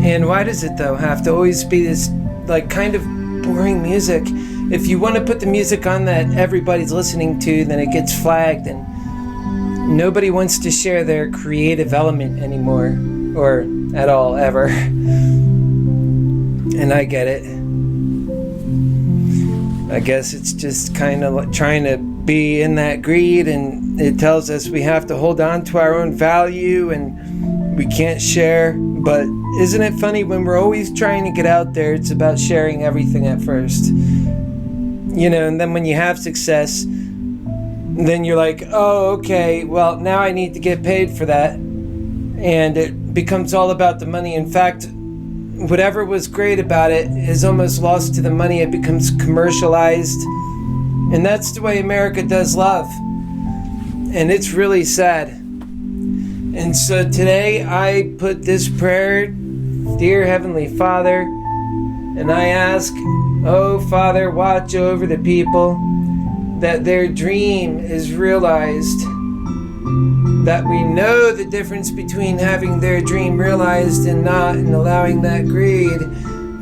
And why does it, though, have to always be this, like, kind of boring music? If you want to put the music on that everybody's listening to, then it gets flagged, and nobody wants to share their creative element anymore, or at all, ever. And I get it. I guess it's just kind of like trying to be in that greed, and it tells us we have to hold on to our own value and we can't share. But isn't it funny, when we're always trying to get out there, it's about sharing everything at first. You know, and then when you have success, then you're like, oh, okay, well, now I need to get paid for that. And it becomes all about the money. In fact, whatever was great about it is almost lost to the money. It becomes commercialized. And that's the way America does love. And it's really sad. And so today I put this prayer, Dear Heavenly Father, and I ask, oh Father, watch over the people, that their dream is realized, that we know the difference between having their dream realized and not, and allowing that greed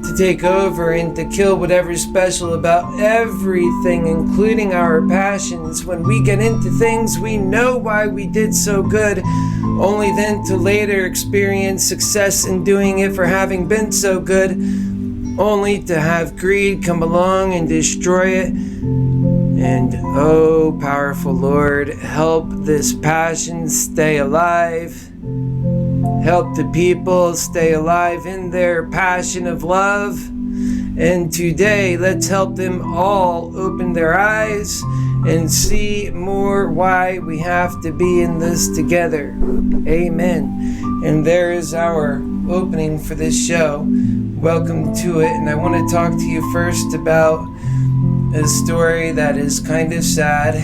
to take over and to kill whatever's special about everything, including our passions. When we get into things, we know why we did so good, only then to later experience success in doing it for having been so good, only to have greed come along and destroy it. And oh, powerful Lord, help this passion stay alive. Help the people stay alive in their passion of love. And today, let's help them all open their eyes and see more why we have to be in this together. Amen. And there is our opening for this show. Welcome to it. And I want to talk to you first about a story that is kind of sad.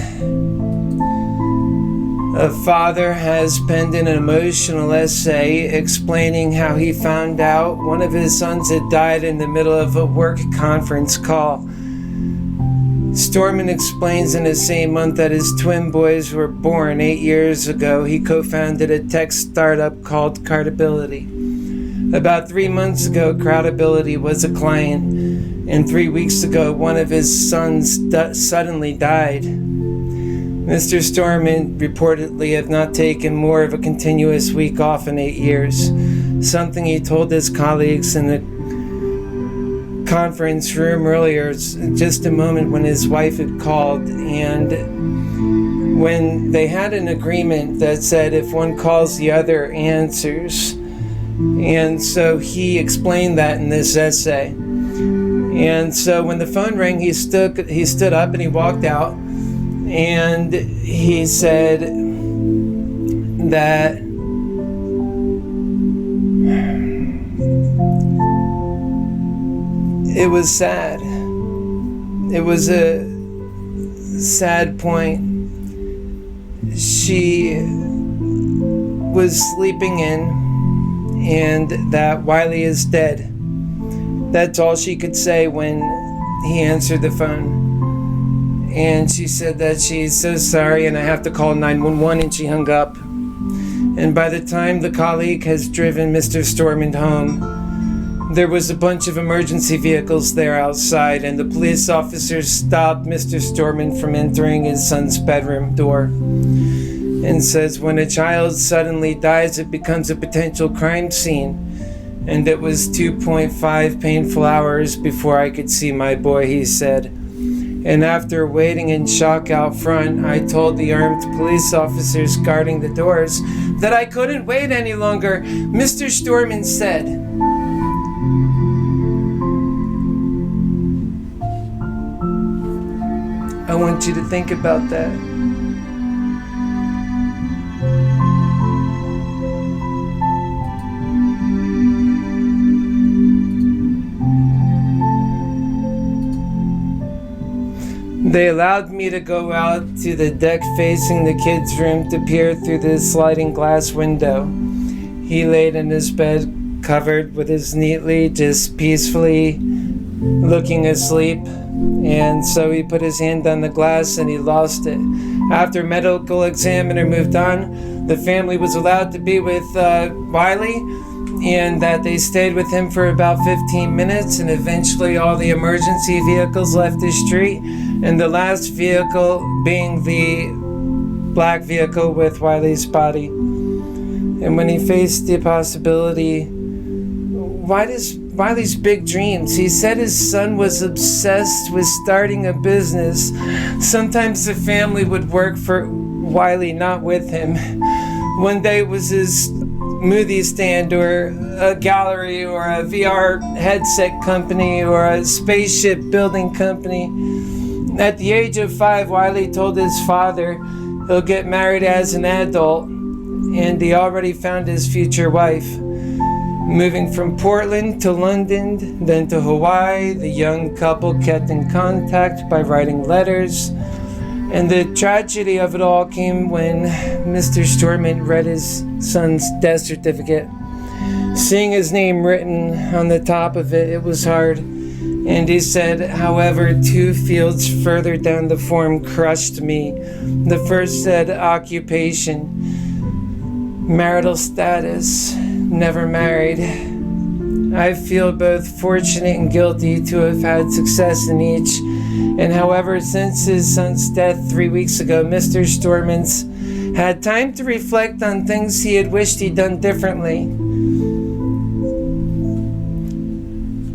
A father has penned an emotional essay explaining how he found out one of his sons had died in the middle of a work conference call. Storman explains in the same month that his twin boys were born 8 years ago. He co-founded a tech startup called Credibility. About 3 months ago, Credibility was a client, and 3 weeks ago, one of his sons suddenly died. Mr. Storman reportedly had not taken more of a continuous week off in 8 years, something he told his colleagues in the conference room earlier, just a moment when his wife had called, and when they had an agreement that said if one calls, the other answers. And so he explained that in this essay. And so when the phone rang, he stood up and he walked out, and he said that it was sad. It was a sad point. She was sleeping in, and that Wiley is dead. That's all she could say when he answered the phone. And she said that she's so sorry and I have to call 911, and she hung up. And by the time the colleague has driven Mr. Storman home, there was a bunch of emergency vehicles there outside, and the police officers stopped Mr. Storman from entering his son's bedroom door. And says when a child suddenly dies, it becomes a potential crime scene. And it was 2.5 painful hours before I could see my boy, he said. And after waiting in shock out front, I told the armed police officers guarding the doors that I couldn't wait any longer. Mr. Storman said, I want you to think about that. They allowed me to go out to the deck facing the kids' room to peer through the sliding glass window. He laid in his bed, covered with his neatly, just peacefully looking asleep. And so he put his hand on the glass and he lost it. After medical examiner moved on, the family was allowed to be with Wiley. and that they stayed with him for about 15 minutes, and eventually all the emergency vehicles left the street, and the last vehicle being the black vehicle with Wiley's body. And when he faced the possibility, Wiley's big dreams, he said his son was obsessed with starting a business. Sometimes the family would work for Wiley, not with him. One day it was his smoothie stand or a gallery or a VR headset company or a spaceship building company. At the age of 5, Wiley told his father he'll get married as an adult, and he already found his future wife. Moving from Portland to London, then to Hawaii, the young couple kept in contact by writing letters. And the tragedy of it all came when Mr. Storman read his son's death certificate. Seeing his name written on the top of it, it was hard. And he said, however, 2 fields further down the form crushed me. The first said occupation, marital status, never married. I feel both fortunate and guilty to have had success in each. And however, since his son's death 3 weeks ago, Mr. Storman's had time to reflect on things he had wished he'd done differently.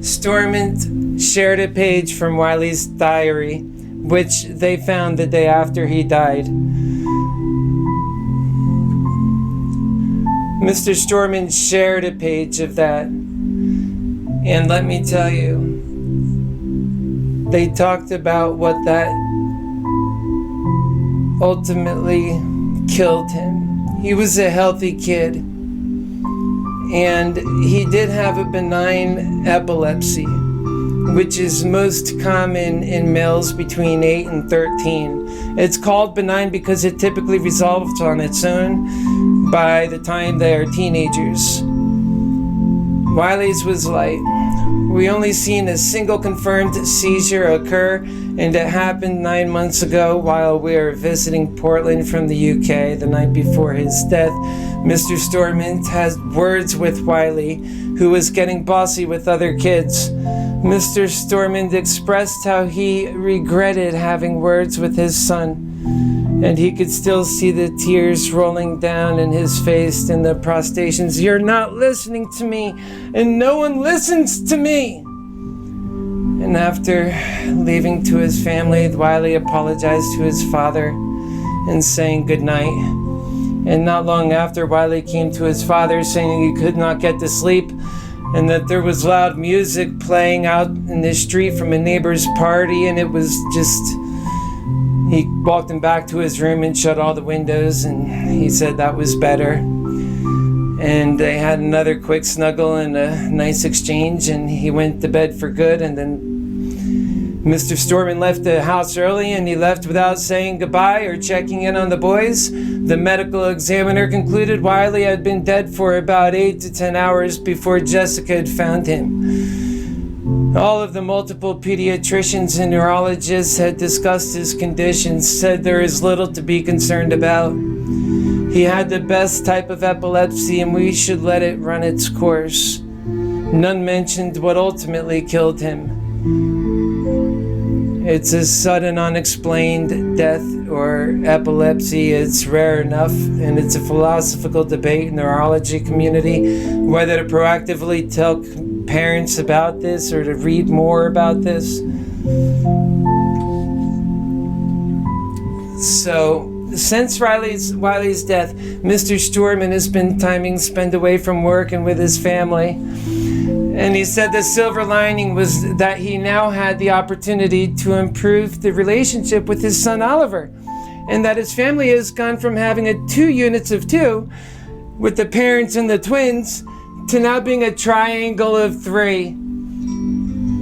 Storman shared a page from Wiley's diary, which they found the day after he died. Mr. Storman shared a page of that, and let me tell you, they talked about what that ultimately killed him. He was a healthy kid, and he did have a benign epilepsy, which is most common in males between 8 and 13. It's called benign because it typically resolves on its own by the time they are teenagers. Wiley's was light. We only seen a single confirmed seizure occur, and it happened 9 months ago while we were visiting Portland from the UK the night before his death. Mr. Storman had words with Wiley, who was getting bossy with other kids. Mr. Storman expressed how he regretted having words with his son, and he could still see the tears rolling down in his face and the prostrations. You're not listening to me, and no one listens to me. And after leaving to his family, Wiley apologized to his father and saying goodnight. And not long after, Wiley came to his father saying he could not get to sleep, and that there was loud music playing out in the street from a neighbor's party, and it was just... He walked him back to his room and shut all the windows, and he said that was better. And they had another quick snuggle and a nice exchange, and he went to bed for good. And then Mr. Storman left the house early, and he left without saying goodbye or checking in on the boys. The medical examiner concluded Wiley had been dead for about 8 to 10 hours before Jessica had found him. All of the multiple pediatricians and neurologists had discussed his condition, said there is little to be concerned about. He had the best type of epilepsy, and we should let it run its course. None mentioned what ultimately killed him. It's a sudden unexplained death or epilepsy. It's rare enough, and it's a philosophical debate in the neurology community whether to proactively tell parents about this or to read more about this. So, since Wiley's death, Mr. Storman has been spent away from work and with his family. And he said the silver lining was that he now had the opportunity to improve the relationship with his son Oliver, and that his family has gone from having 2 units of 2 with the parents and the twins to now being a triangle of 3.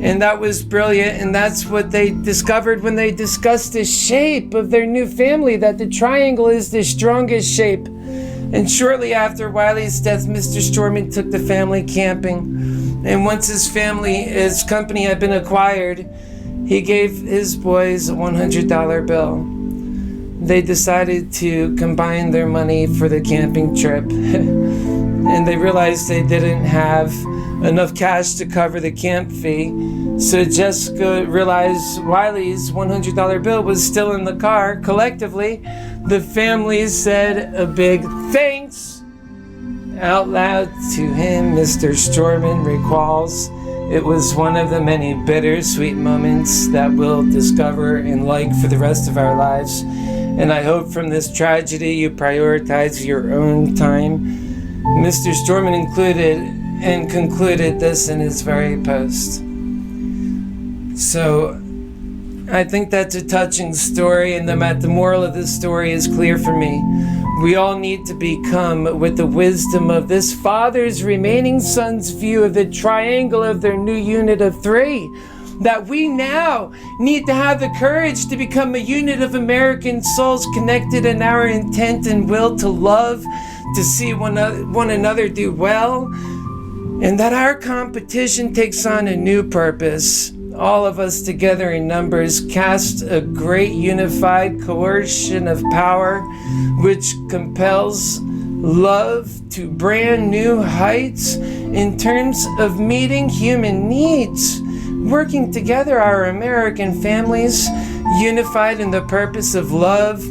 And that was brilliant, and that's what they discovered when they discussed the shape of their new family, that the triangle is the strongest shape. And shortly after Wiley's death, Mr. Storman took the family camping. And once his company had been acquired, he gave his boys a $100 bill. They decided to combine their money for the camping trip. and they realized they didn't have enough cash to cover the camp fee. So Jessica realized Wiley's $100 bill was still in the car. Collectively, the family said a big thanks out loud to him. Mr. Storman recalls, it was one of the many bittersweet moments that we'll discover and like for the rest of our lives. And I hope from this tragedy you prioritize your own time. Mr. Storman concluded this in his very post. So I think that's a touching story, and the moral of this story is clear for me. We all need to become, with the wisdom of this father's remaining son's view of the triangle of their new unit of three, that we now need to have the courage to become a unit of American souls connected in our intent and will to love, to see one another do well, and that our competition takes on a new purpose. All of us together in numbers cast a great unified coercion of power, which compels love to brand new heights in terms of meeting human needs. Working together, our American families, unified in the purpose of love,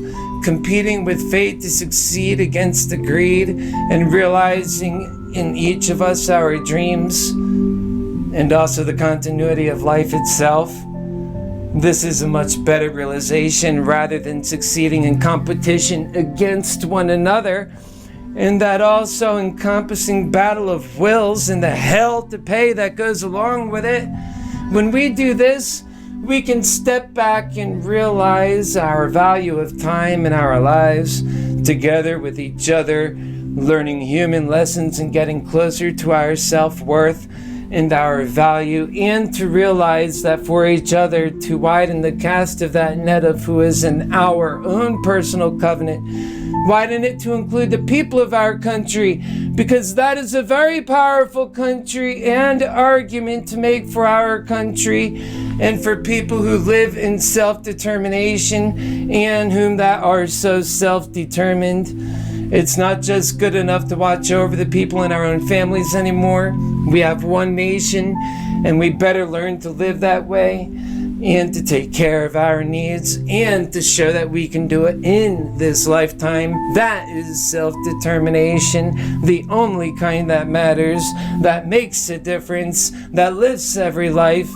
competing with fate to succeed against the greed, and realizing in each of us our dreams, and also the continuity of life itself. This is a much better realization rather than succeeding in competition against one another, and that also encompassing battle of wills and the hell to pay that goes along with it. When we do this, we can step back and realize our value of time in our lives together with each other, learning human lessons and getting closer to our self-worth and our value, and to realize that for each other, to widen the cast of that net of who is in our own personal covenant, widen it to include the people of our country, because that is a very powerful country and argument to make for our country and for people who live in self-determination and whom that are so self-determined. It's not just good enough to watch over the people in our own families anymore. We have one nation, and we better learn to live that way and to take care of our needs and to show that we can do it in this lifetime. That is self-determination, the only kind that matters, that makes a difference, that lifts every life,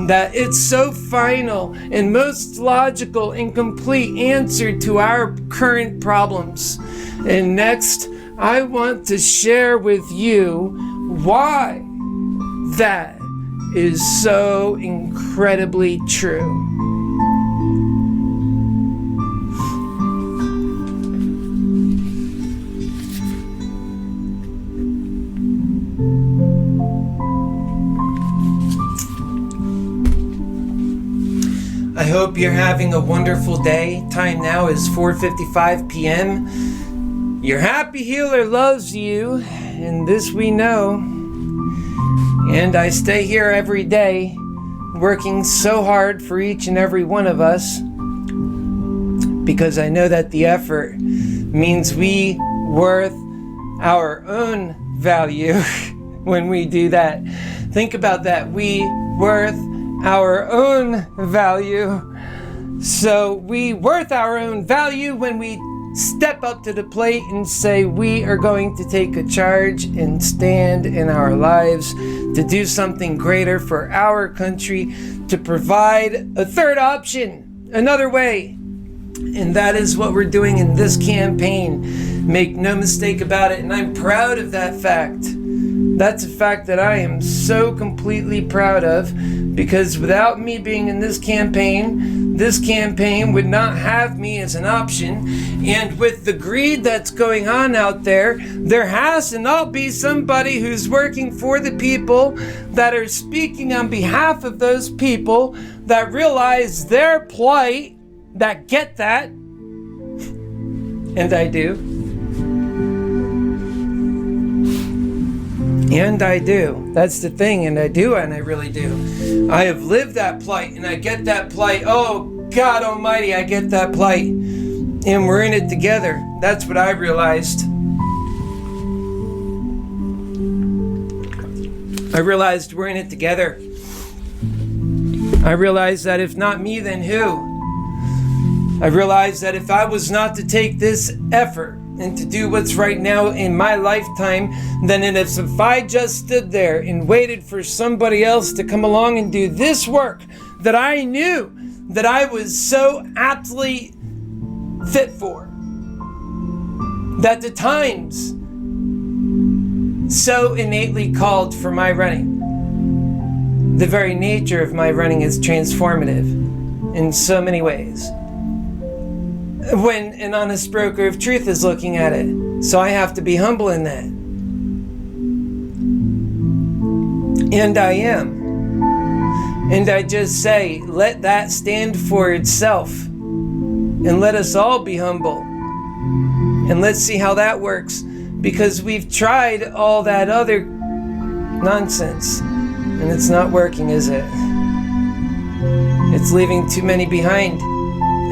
that it's so final and most logical and complete answer to our current problems. And next, I want to share with you why that is so incredibly true. I hope you're having a wonderful day. Time now is 4:55 p.m. Your happy healer loves you, and this we know. And I stay here every day, working so hard for each and every one of us, because I know that the effort means we worth our own value when we do that. Think about that. We worth our own value. So we worth our own value when we step up to the plate and say we are going to take a charge and stand in our lives to do something greater for our country, to provide a third option, another way. And that is what we're doing in this campaign. Make no mistake about it, and I'm proud of that fact. That's a fact that I am so completely proud of, because without me being in this campaign would not have me as an option. And with the greed that's going on out there has to not be somebody who's working for the people, that are speaking on behalf of those people, that realize their plight, that get that. And I do. And I do. That's the thing. And I do, and I really do. I have lived that plight, and I get that plight. Oh, God almighty, I get that plight. And we're in it together. That's what I realized. I realized we're in it together. I realized that if not me, then who? I realized that if I was not to take this effort and to do what's right now in my lifetime, then if I just stood there and waited for somebody else to come along and do this work that I knew that I was so aptly fit for, that the times so innately called for my running. The very nature of my running is transformative in so many ways. When an honest broker of truth is looking at it. So I have to be humble in that. And I am. And I just say, let that stand for itself. And let us all be humble. And let's see how that works. Because we've tried all that other nonsense. And it's not working, is it? It's leaving too many behind.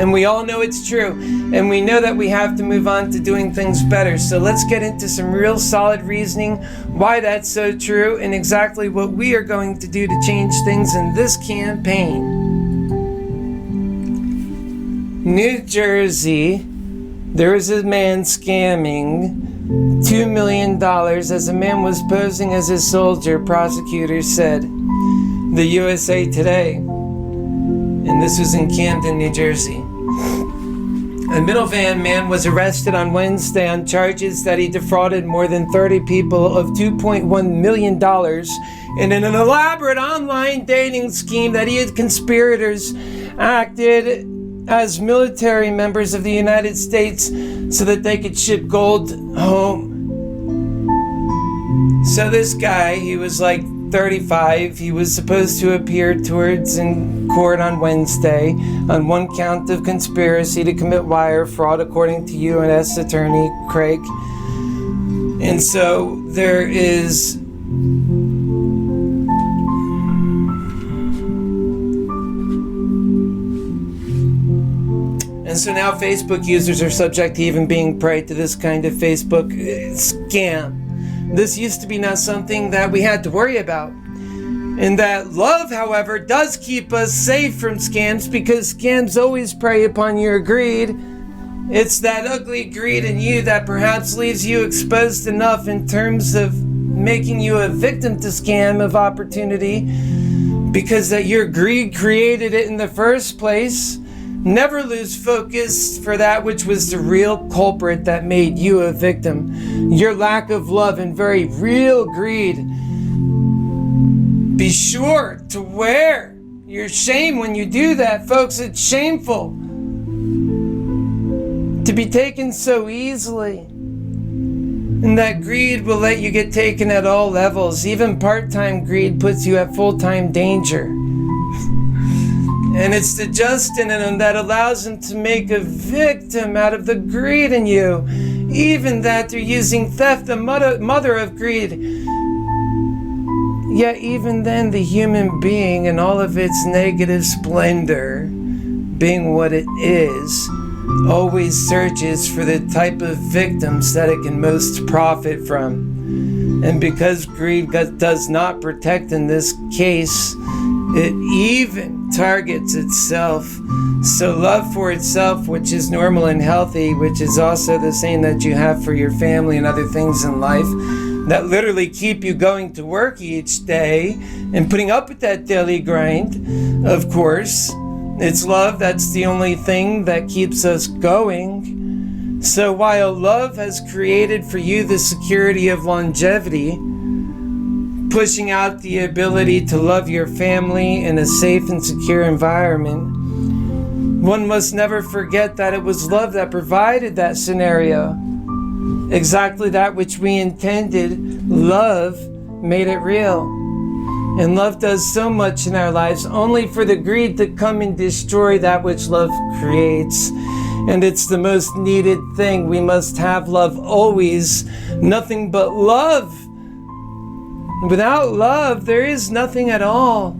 And we all know it's true. And we know that we have to move on to doing things better. So let's get into some real solid reasoning why that's so true and exactly what we are going to do to change things in this campaign. New Jersey, there was a man scamming $2 million as a man was posing as a soldier, prosecutors said. The USA Today. And this was in Camden, New Jersey. A middlevan man was arrested on Wednesday on charges that he defrauded more than 30 people of $2.1 million in an elaborate online dating scheme that he had conspirators acted as military members of the United States so that they could ship gold home. So this guy, he was like 35. He was supposed to appear towards in court on Wednesday on one count of conspiracy to commit wire fraud, according to U.S. Attorney Craig. And so there is And so now Facebook users are subject to even being prey to this kind of Facebook scam. This used to be not something that we had to worry about. And that love, however, does keep us safe from scams, because scams always prey upon your greed. It's that ugly greed in you that perhaps leaves you exposed enough in terms of making you a victim to scam of opportunity, because that your greed created it in the first place. Never lose focus for that which was the real culprit that made you a victim. Your lack of love and very real greed. Be sure to wear your shame when you do that, folks. It's shameful to be taken so easily. And that greed will let you get taken at all levels. Even part-time greed puts you at full-time danger. And it's the just in him that allows him to make a victim out of the greed in you. Even that they're using theft, the mother of greed. Yet even then, the human being in all of its negative splendor, being what it is, always searches for the type of victims that it can most profit from. And because greed does not protect in this case, it even targets itself. So love for itself, which is normal and healthy, which is also the same that you have for your family and other things in life that literally keep you going to work each day and putting up with that daily grind. Of course, it's love that's the only thing that keeps us going. So while love has created for you the security of longevity, pushing out the ability to love your family in a safe and secure environment, one must never forget that it was love that provided that scenario. Exactly that which we intended. Love made it real. And love does so much in our lives, only for the greed to come and destroy that which love creates. And it's the most needed thing. We must have love always. Nothing but love. Without love, there is nothing at all.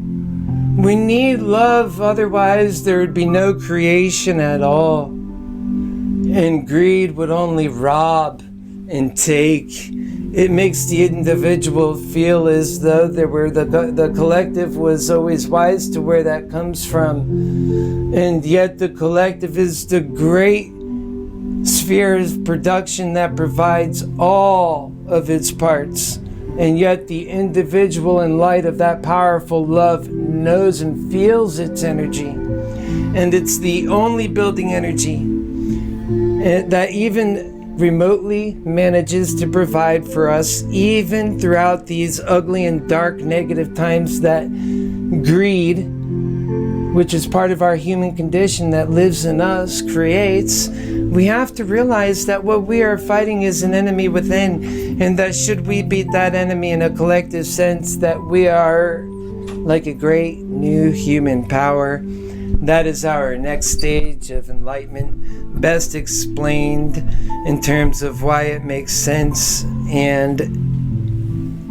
We need love, otherwise there would be no creation at all. And greed would only rob and take it makes the individual feel as though the collective was always wise to where that comes from. And yet the collective is the great sphere of production that provides all of its parts. And yet the individual, in light of that powerful love, knows and feels its energy. And it's the only building energy that even remotely manages to provide for us, even throughout these ugly and dark negative times that greed, which is part of our human condition that lives in us, creates. We have to realize that what we are fighting is an enemy within, and that should we beat that enemy in a collective sense, that we are like a great new human power. That is our next stage of enlightenment, best explained in terms of why it makes sense and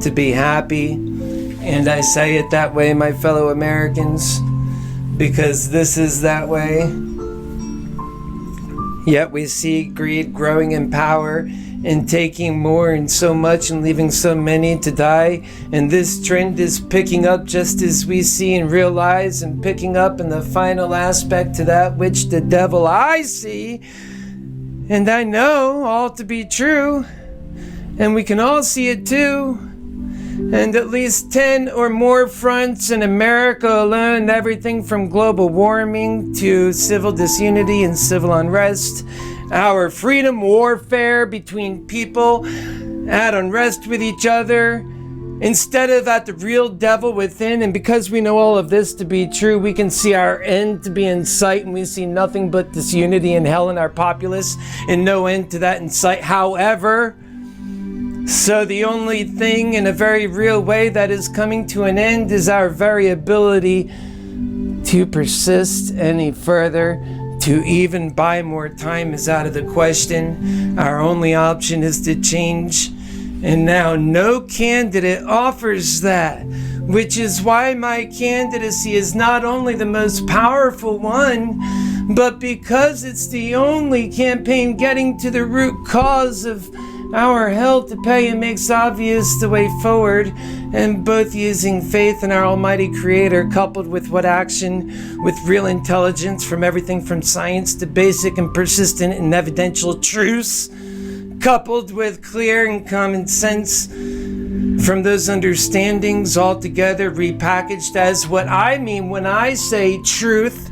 to be happy. And I say it that way, my fellow Americans, because this is that way. Yet we see greed growing in power and taking more and so much and leaving so many to die. And this trend is picking up just as we see and realize, and picking up in the final aspect to that which the devil I see and I know all to be true. And we can all see it too. And at least 10 or more fronts in America alone, everything from global warming to civil disunity and civil unrest, our freedom warfare between people at unrest with each other, instead of at the real devil within. And because we know all of this to be true, we can see our end to be in sight, and we see nothing but disunity and hell in our populace, and no end to that in sight. However, so the only thing in a very real way that is coming to an end is our very ability to persist any further. To even buy more time is out of the question. Our only option is to change. And now no candidate offers that, which is why my candidacy is not only the most powerful one, but because it's the only campaign getting to the root cause of our hell to pay, and makes obvious the way forward, and both using faith in our almighty creator coupled with what action with real intelligence, from everything from science to basic and persistent and evidential truths, coupled with clear and common sense from those understandings, all together repackaged as what I mean when I say truth.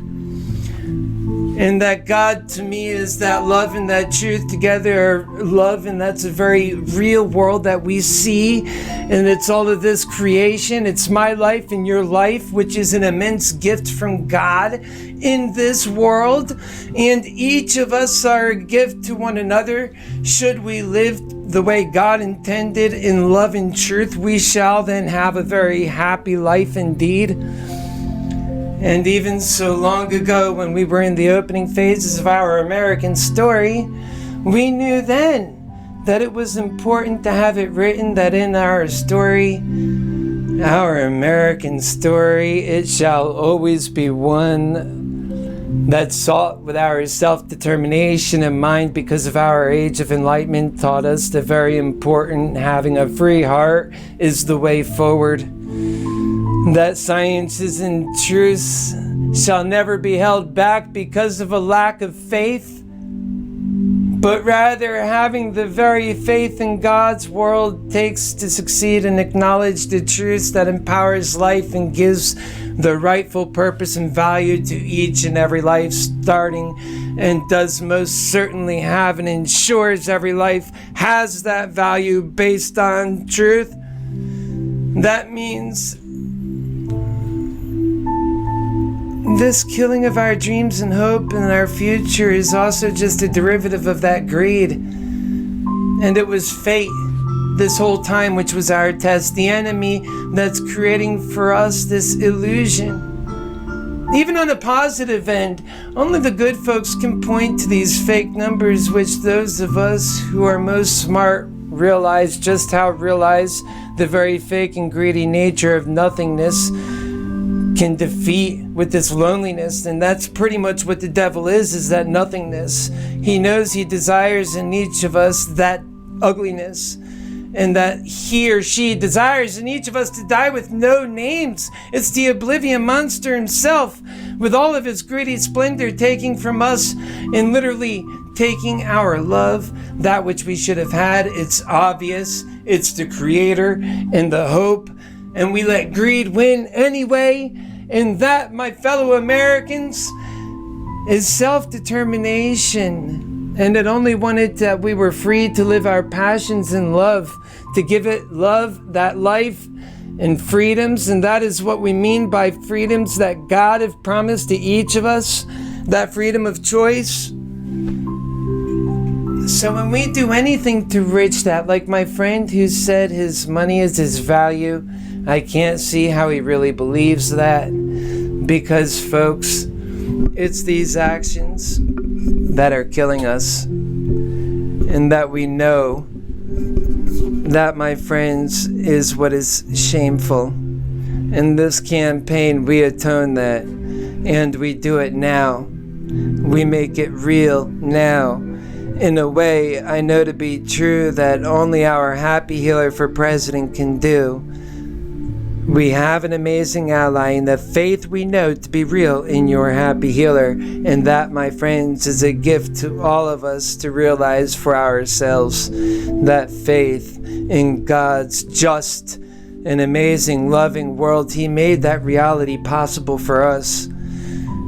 And that God to me is that love and that truth together are love, and that's a very real world that we see. And it's all of this creation. It's my life and your life, which is an immense gift from God in this world. And each of us are a gift to one another. Should we live the way God intended in love and truth, we shall then have a very happy life indeed. And even so long ago, when we were in the opening phases of our American story, we knew then that it was important to have it written that in our story, our American story, it shall always be one that sought with our self-determination in mind, because of our age of enlightenment taught us the very important having a free heart is the way forward. That sciences and truths shall never be held back because of a lack of faith, but rather having the very faith in God's world takes to succeed and acknowledge the truths that empowers life and gives the rightful purpose and value to each and every life starting, and does most certainly have and ensures every life has that value based on truth. That means this killing of our dreams and hope and our future is also just a derivative of that greed. And it was fate this whole time, which was our test, the enemy that's creating for us this illusion. Even on the positive end, only the good folks can point to these fake numbers, which those of us who are most smart realize just how the very fake and greedy nature of nothingness can defeat with this loneliness. And that's pretty much what the devil is that nothingness. He knows he desires in each of us that ugliness, and that he or she desires in each of us to die with no names. It's the oblivion monster himself, with all of his greedy splendor, taking from us and literally taking our love, that which we should have had. It's obvious. It's the creator and the hope, and we let greed win anyway. And that, my fellow Americans, is self-determination. And it only wanted that we were free to live our passions in love, to give it love, that life, and freedoms. And that is what we mean by freedoms that God have promised to each of us, that freedom of choice. So when we do anything to reach that, like my friend who said his money is his value, I can't see how he really believes that, because folks, it's these actions that are killing us, and that we know that, my friends, is what is shameful. In this campaign, we atone that, and we do it now. We make it real now. In a way, I know to be true that only our happy healer for president can do. We have an amazing ally in the faith we know to be real in your happy healer. And that, my friends, is a gift to all of us to realize for ourselves, that faith in God's just and amazing loving world. He made that reality possible for us.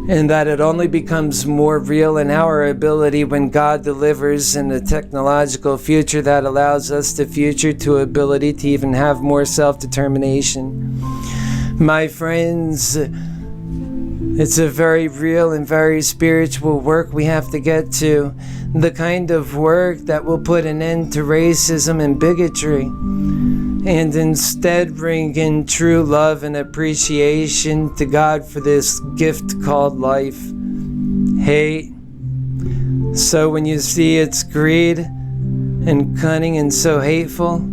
And that it only becomes more real in our ability when God delivers in a technological future that allows us the future to ability to even have more self-determination. My friends, it's a very real and very spiritual work we have to get to. The kind of work that will put an end to racism and bigotry, and instead bring in true love and appreciation to God for this gift called life. Hate. So when you see it's greed and cunning and so hateful,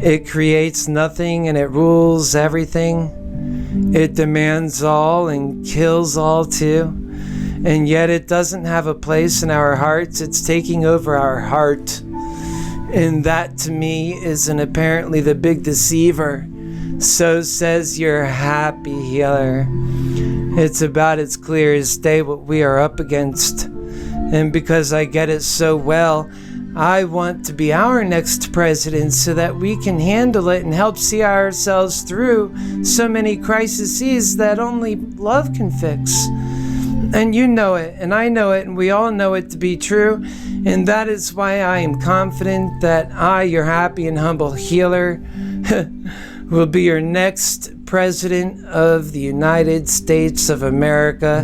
it creates nothing and it rules everything. It demands all and kills all too. And yet it doesn't have a place in our hearts. It's taking over our heart. And that, to me, is apparently the big deceiver. So says your happy healer. It's about as clear as day what we are up against. And because I get it so well, I want to be our next president so that we can handle it and help see ourselves through so many crises that only love can fix. And you know it, and I know it, and we all know it to be true. And that is why I am confident that I, your happy and humble healer, will be your next president of the United States of America.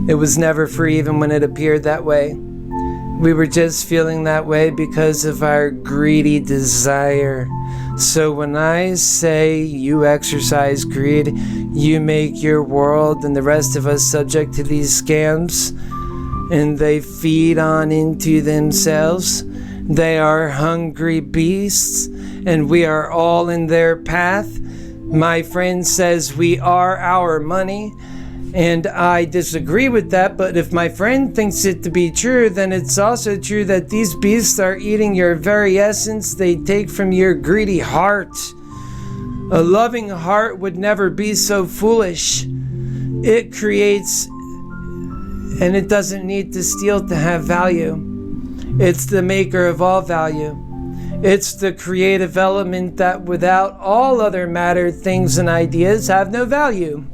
It was never free even when it appeared that way. We were just feeling that way because of our greedy desire. So when I say you exercise greed, you make your world and the rest of us subject to these scams, and they feed on into themselves. They are hungry beasts, and we are all in their path. My friend says we are our money, and I disagree with that, but if my friend thinks it to be true, then it's also true that these beasts are eating your very essence. They take from your greedy heart. A loving heart would never be so foolish. It creates, and it doesn't need to steal to have value. It's the maker of all value. It's the creative element that without all other matter, things, and ideas have no value.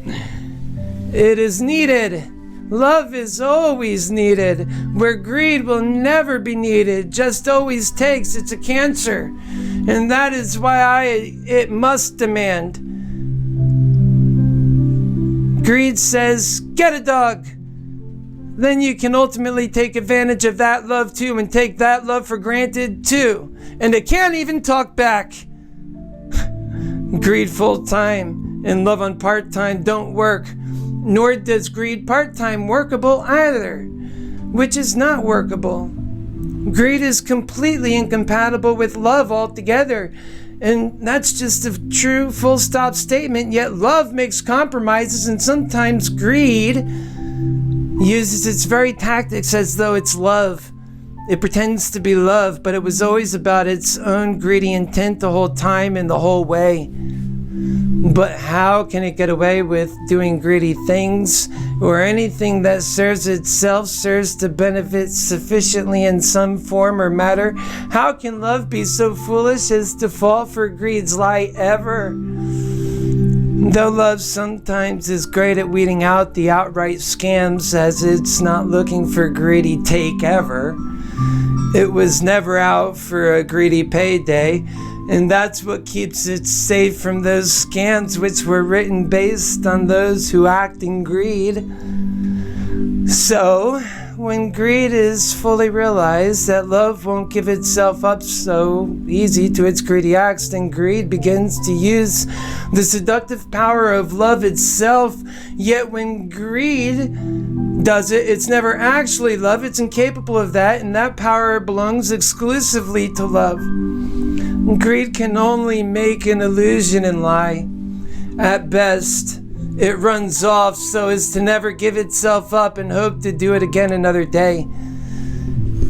It is needed. Love is always needed, where greed will never be needed, just always takes. It's a cancer. And that is why it must demand. Greed says, get a dog. Then you can ultimately take advantage of that love too, and take that love for granted too. And it can't even talk back. Greed full-time and love on part-time don't work. Nor does greed part-time workable either, which is not workable. Greed is completely incompatible with love altogether, and that's just a true full-stop statement. Yet love makes compromises, and sometimes greed uses its very tactics as though it's love. It pretends to be love, but it was always about its own greedy intent the whole time and the whole way. But how can it get away with doing greedy things, or anything that serves itself serves to benefit sufficiently in some form or matter? How can love be so foolish as to fall for greed's lie ever? Though love sometimes is great at weeding out the outright scams, as it's not looking for greedy take ever, it was never out for a greedy payday. And that's what keeps it safe from those scams which were written based on those who act in greed. So, when greed is fully realized that love won't give itself up so easy to its greedy acts, then greed begins to use the seductive power of love itself. Yet when greed does it, it's never actually love. It's incapable of that, and that power belongs exclusively to love. Greed can only make an illusion and lie. At best, it runs off so as to never give itself up and hope to do it again another day.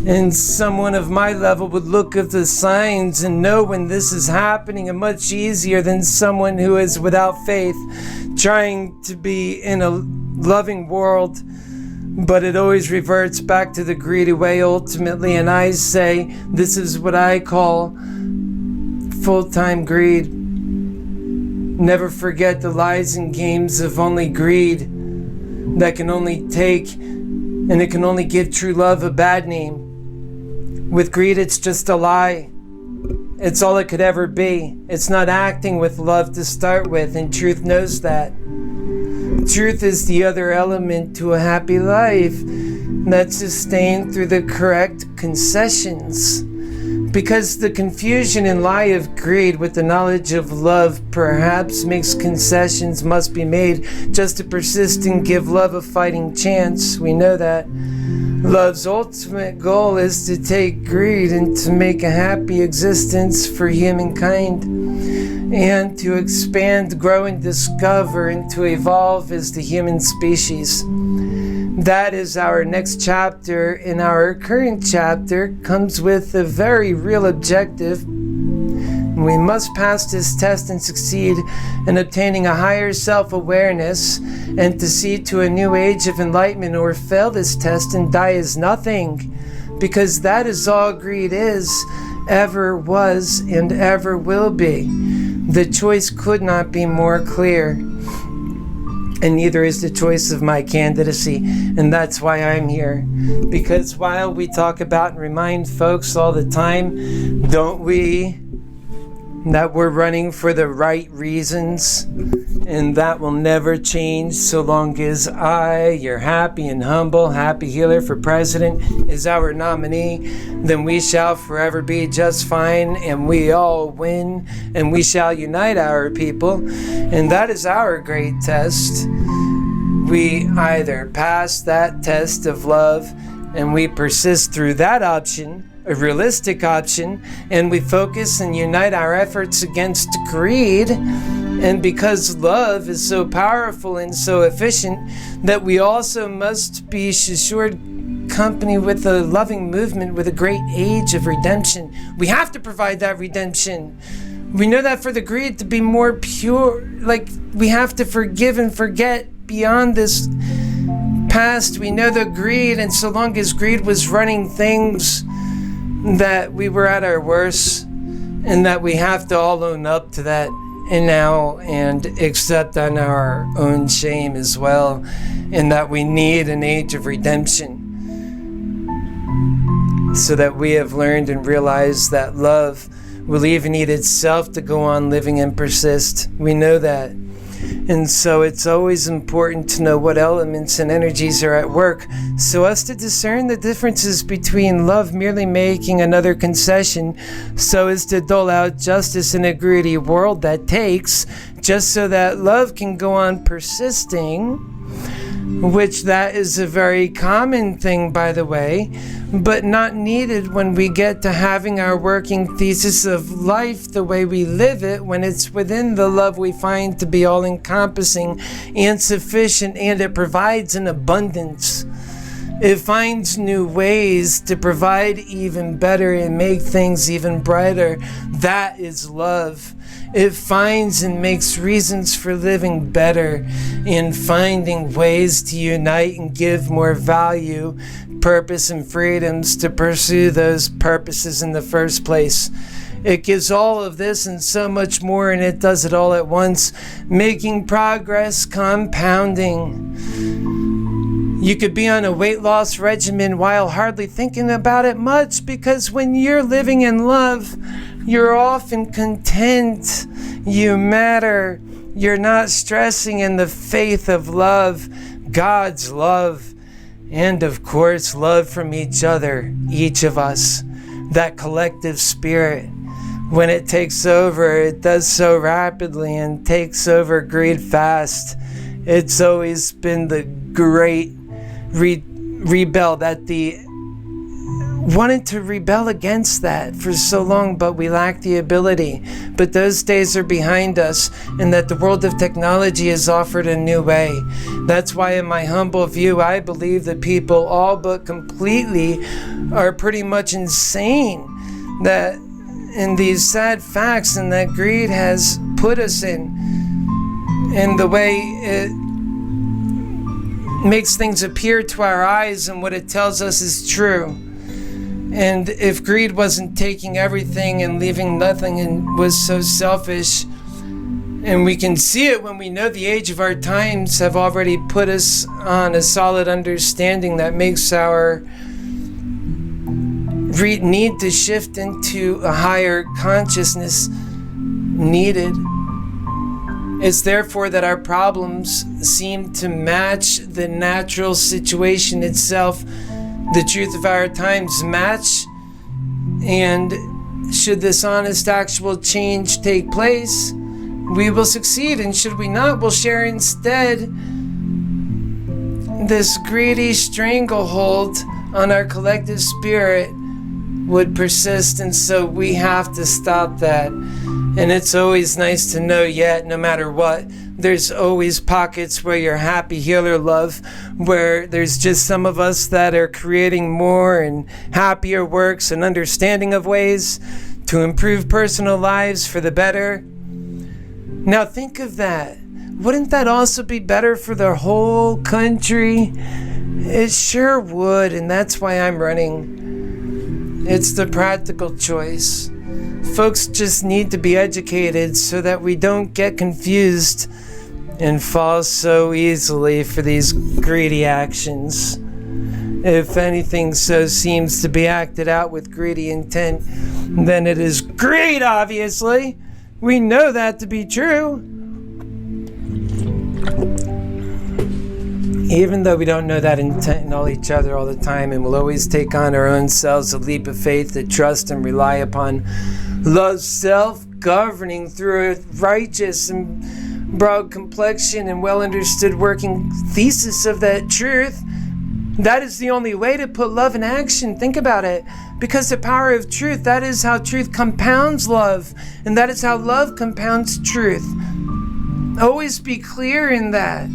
And someone of my level would look at the signs and know when this is happening, and much easier than someone who is without faith, trying to be in a loving world. But it always reverts back to the greedy way ultimately, and I say this is what I call full-time greed. Never forget the lies and games of only greed that can only take, and it can only give true love a bad name. With greed, it's just a lie. It's all it could ever be. It's not acting with love to start with, and truth knows that. Truth is the other element to a happy life that's sustained through the correct concessions. Because the confusion and lie of greed with the knowledge of love perhaps makes concessions must be made just to persist and give love a fighting chance. We know that love's ultimate goal is to take greed and to make a happy existence for humankind, and to expand, grow, and discover, and to evolve as the human species. That is our next chapter, and our current chapter comes with a very real objective. We must pass this test and succeed in obtaining a higher self-awareness and to see to a new age of enlightenment, or fail this test and die as nothing, because that is all greed is, ever was, and ever will be. The choice could not be more clear. And neither is the choice of my candidacy, and that's why I'm here. Because while we talk about and remind folks all the time, don't we, that we're running for the right reasons, and that will never change so long as I, your happy and humble happy healer for president, is our nominee, then we shall forever be just fine, and we all win, and we shall unite our people, and that is our great test. We either pass that test of love and we persist through that option, a realistic option, and we focus and unite our efforts against greed. And because love is so powerful and so efficient, that we also must be assured company with a loving movement with a great age of redemption. We have to provide that redemption. We know that for the greed to be more pure, like we have to forgive and forget beyond this past. We know the greed, and so long as greed was running things, that we were at our worst, and that we have to all own up to that and now and accept on our own shame as well, and that we need an age of redemption, so that we have learned and realized that love will even eat itself to go on living and persist. We know that. And so it's always important to know what elements and energies are at work, so as to discern the differences between love merely making another concession so as to dole out justice in a greedy world that takes, just so that love can go on persisting, which that is a very common thing, by the way, but not needed when we get to having our working thesis of life the way we live it, when it's within the love we find to be all-encompassing and sufficient, and it provides an abundance. It finds new ways to provide even better and make things even brighter. That is love. It finds and makes reasons for living better and finding ways to unite and give more value, purpose, and freedoms to pursue those purposes in the first place. It gives all of this and so much more, and it does it all at once, making progress compounding. You could be on a weight loss regimen while hardly thinking about it much, because when you're living in love, you're often content. You matter. You're not stressing in the faith of love, God's love, and of course, love from each other, each of us. That collective spirit, when it takes over, it does so rapidly and takes over greed fast. It's always been the great rebel that the wanted to rebel against that for so long, but we lack the ability. But those days are behind us, and that the world of technology has offered a new way. That's why, in my humble view, I believe that people all but completely are pretty much insane that in these sad facts, and that greed has put us in, and the way it makes things appear to our eyes and what it tells us is true. And if greed wasn't taking everything and leaving nothing and was so selfish, and we can see it when we know the age of our times have already put us on a solid understanding that makes our need to shift into a higher consciousness needed. It's therefore that our problems seem to match the natural situation itself. The truth of our times match, and should this honest actual change take place, we will succeed, and should we not, we'll share instead. This greedy stranglehold on our collective spirit would persist, and so we have to stop that. And it's always nice to know, yet no matter what, there's always pockets where you're happy, healer, love, where there's just some of us that are creating more and happier works and understanding of ways to improve personal lives for the better. Now think of that. Wouldn't that also be better for the whole country? It sure would, and that's why I'm running. It's the practical choice. Folks just need to be educated so that we don't get confused and fall so easily for these greedy actions. If anything so seems to be acted out with greedy intent, then it is greed, obviously. We know that to be true. Even though we don't know that intent in all each other all the time, and we'll always take on our own selves a leap of faith to trust and rely upon love's self-governing through a righteous and broad complexion and well-understood working thesis of that truth. That is the only way to put love in action. Think about it. Because the power of truth, that is how truth compounds love, and that is how love compounds truth. Always be clear in that.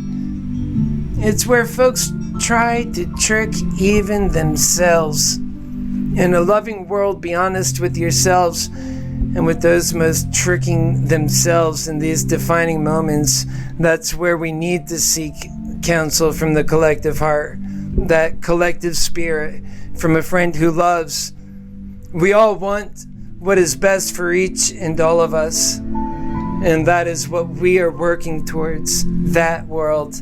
It's where folks try to trick even themselves. In a loving world, be honest with yourselves and with those most tricking themselves in these defining moments. That's where we need to seek counsel from the collective heart, that collective spirit, from a friend who loves. We all want what is best for each and all of us, and that is what we are working towards, that world.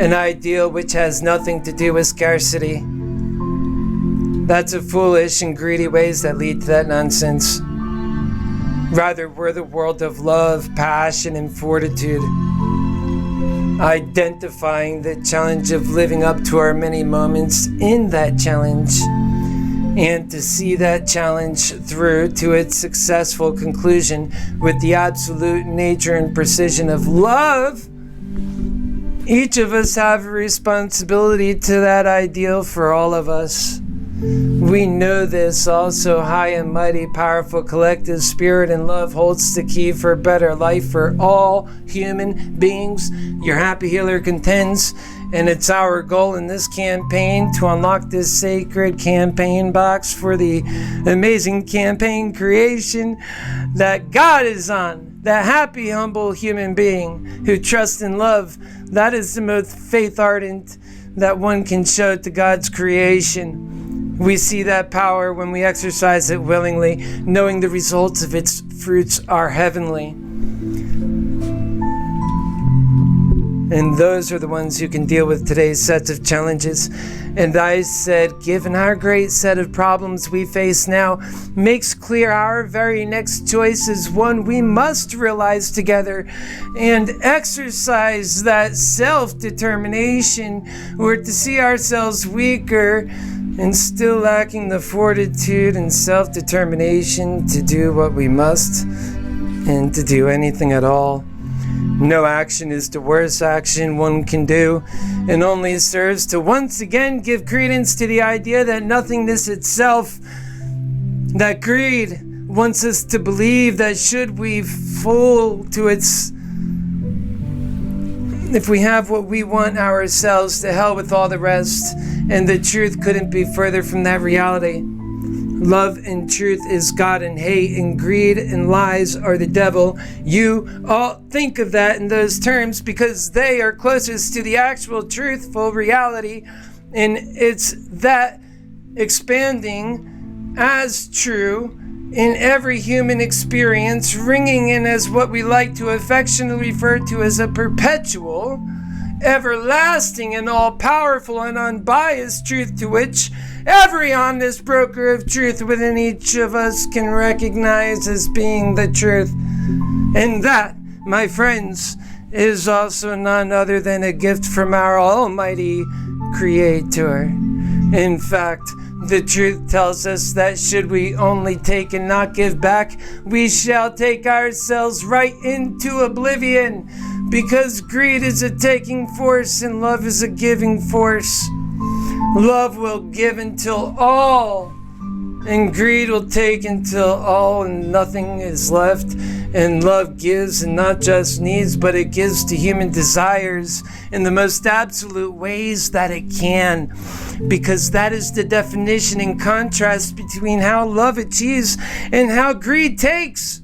An ideal which has nothing to do with scarcity. That's a foolish and greedy ways that lead to that nonsense. Rather, we're the world of love, passion, and fortitude. Identifying the challenge of living up to our many moments in that challenge, and to see that challenge through to its successful conclusion with the absolute nature and precision of love, Each of us have a responsibility to that ideal for all of us. We know this also. High and mighty, powerful, collective spirit and love holds the key for a better life for all human beings. Your happy healer contends, and it's our goal in this campaign to unlock this sacred campaign box for the amazing campaign creation that God is on. That happy, humble human being who trusts in love. That is the most faith ardent that one can show to God's creation. We see that power when we exercise it willingly, knowing the results of its fruits are heavenly. And those are the ones who can deal with today's sets of challenges. And I said, given our great set of problems we face now, makes clear our very next choice is one we must realize together and exercise that self-determination. We're to see ourselves weaker and still lacking the fortitude and self-determination to do what we must and to do anything at all. No action is the worst action one can do, and only serves to once again give credence to the idea that nothingness itself, that greed wants us to believe that should we fall to its, if we have what we want ourselves, to hell with all the rest. And the truth couldn't be further from that reality. Love and truth is God, and hate and greed and lies are the devil. You all think of that in those terms because they are closest to the actual truthful reality, and it's that expanding as true in every human experience, ringing in as what we like to affectionately refer to as a perpetual, everlasting and all-powerful and unbiased truth to which every honest broker of truth within each of us can recognize as being the truth. And that, my friends, is also none other than a gift from our almighty Creator. In fact, the truth tells us that should we only take and not give back, we shall take ourselves right into oblivion, because greed is a taking force and love is a giving force. Love will give until all, and greed will take until all and nothing is left. And love gives, and not just needs, but it gives to human desires in the most absolute ways that it can. Because that is the definition and contrast between how love achieves and how greed takes.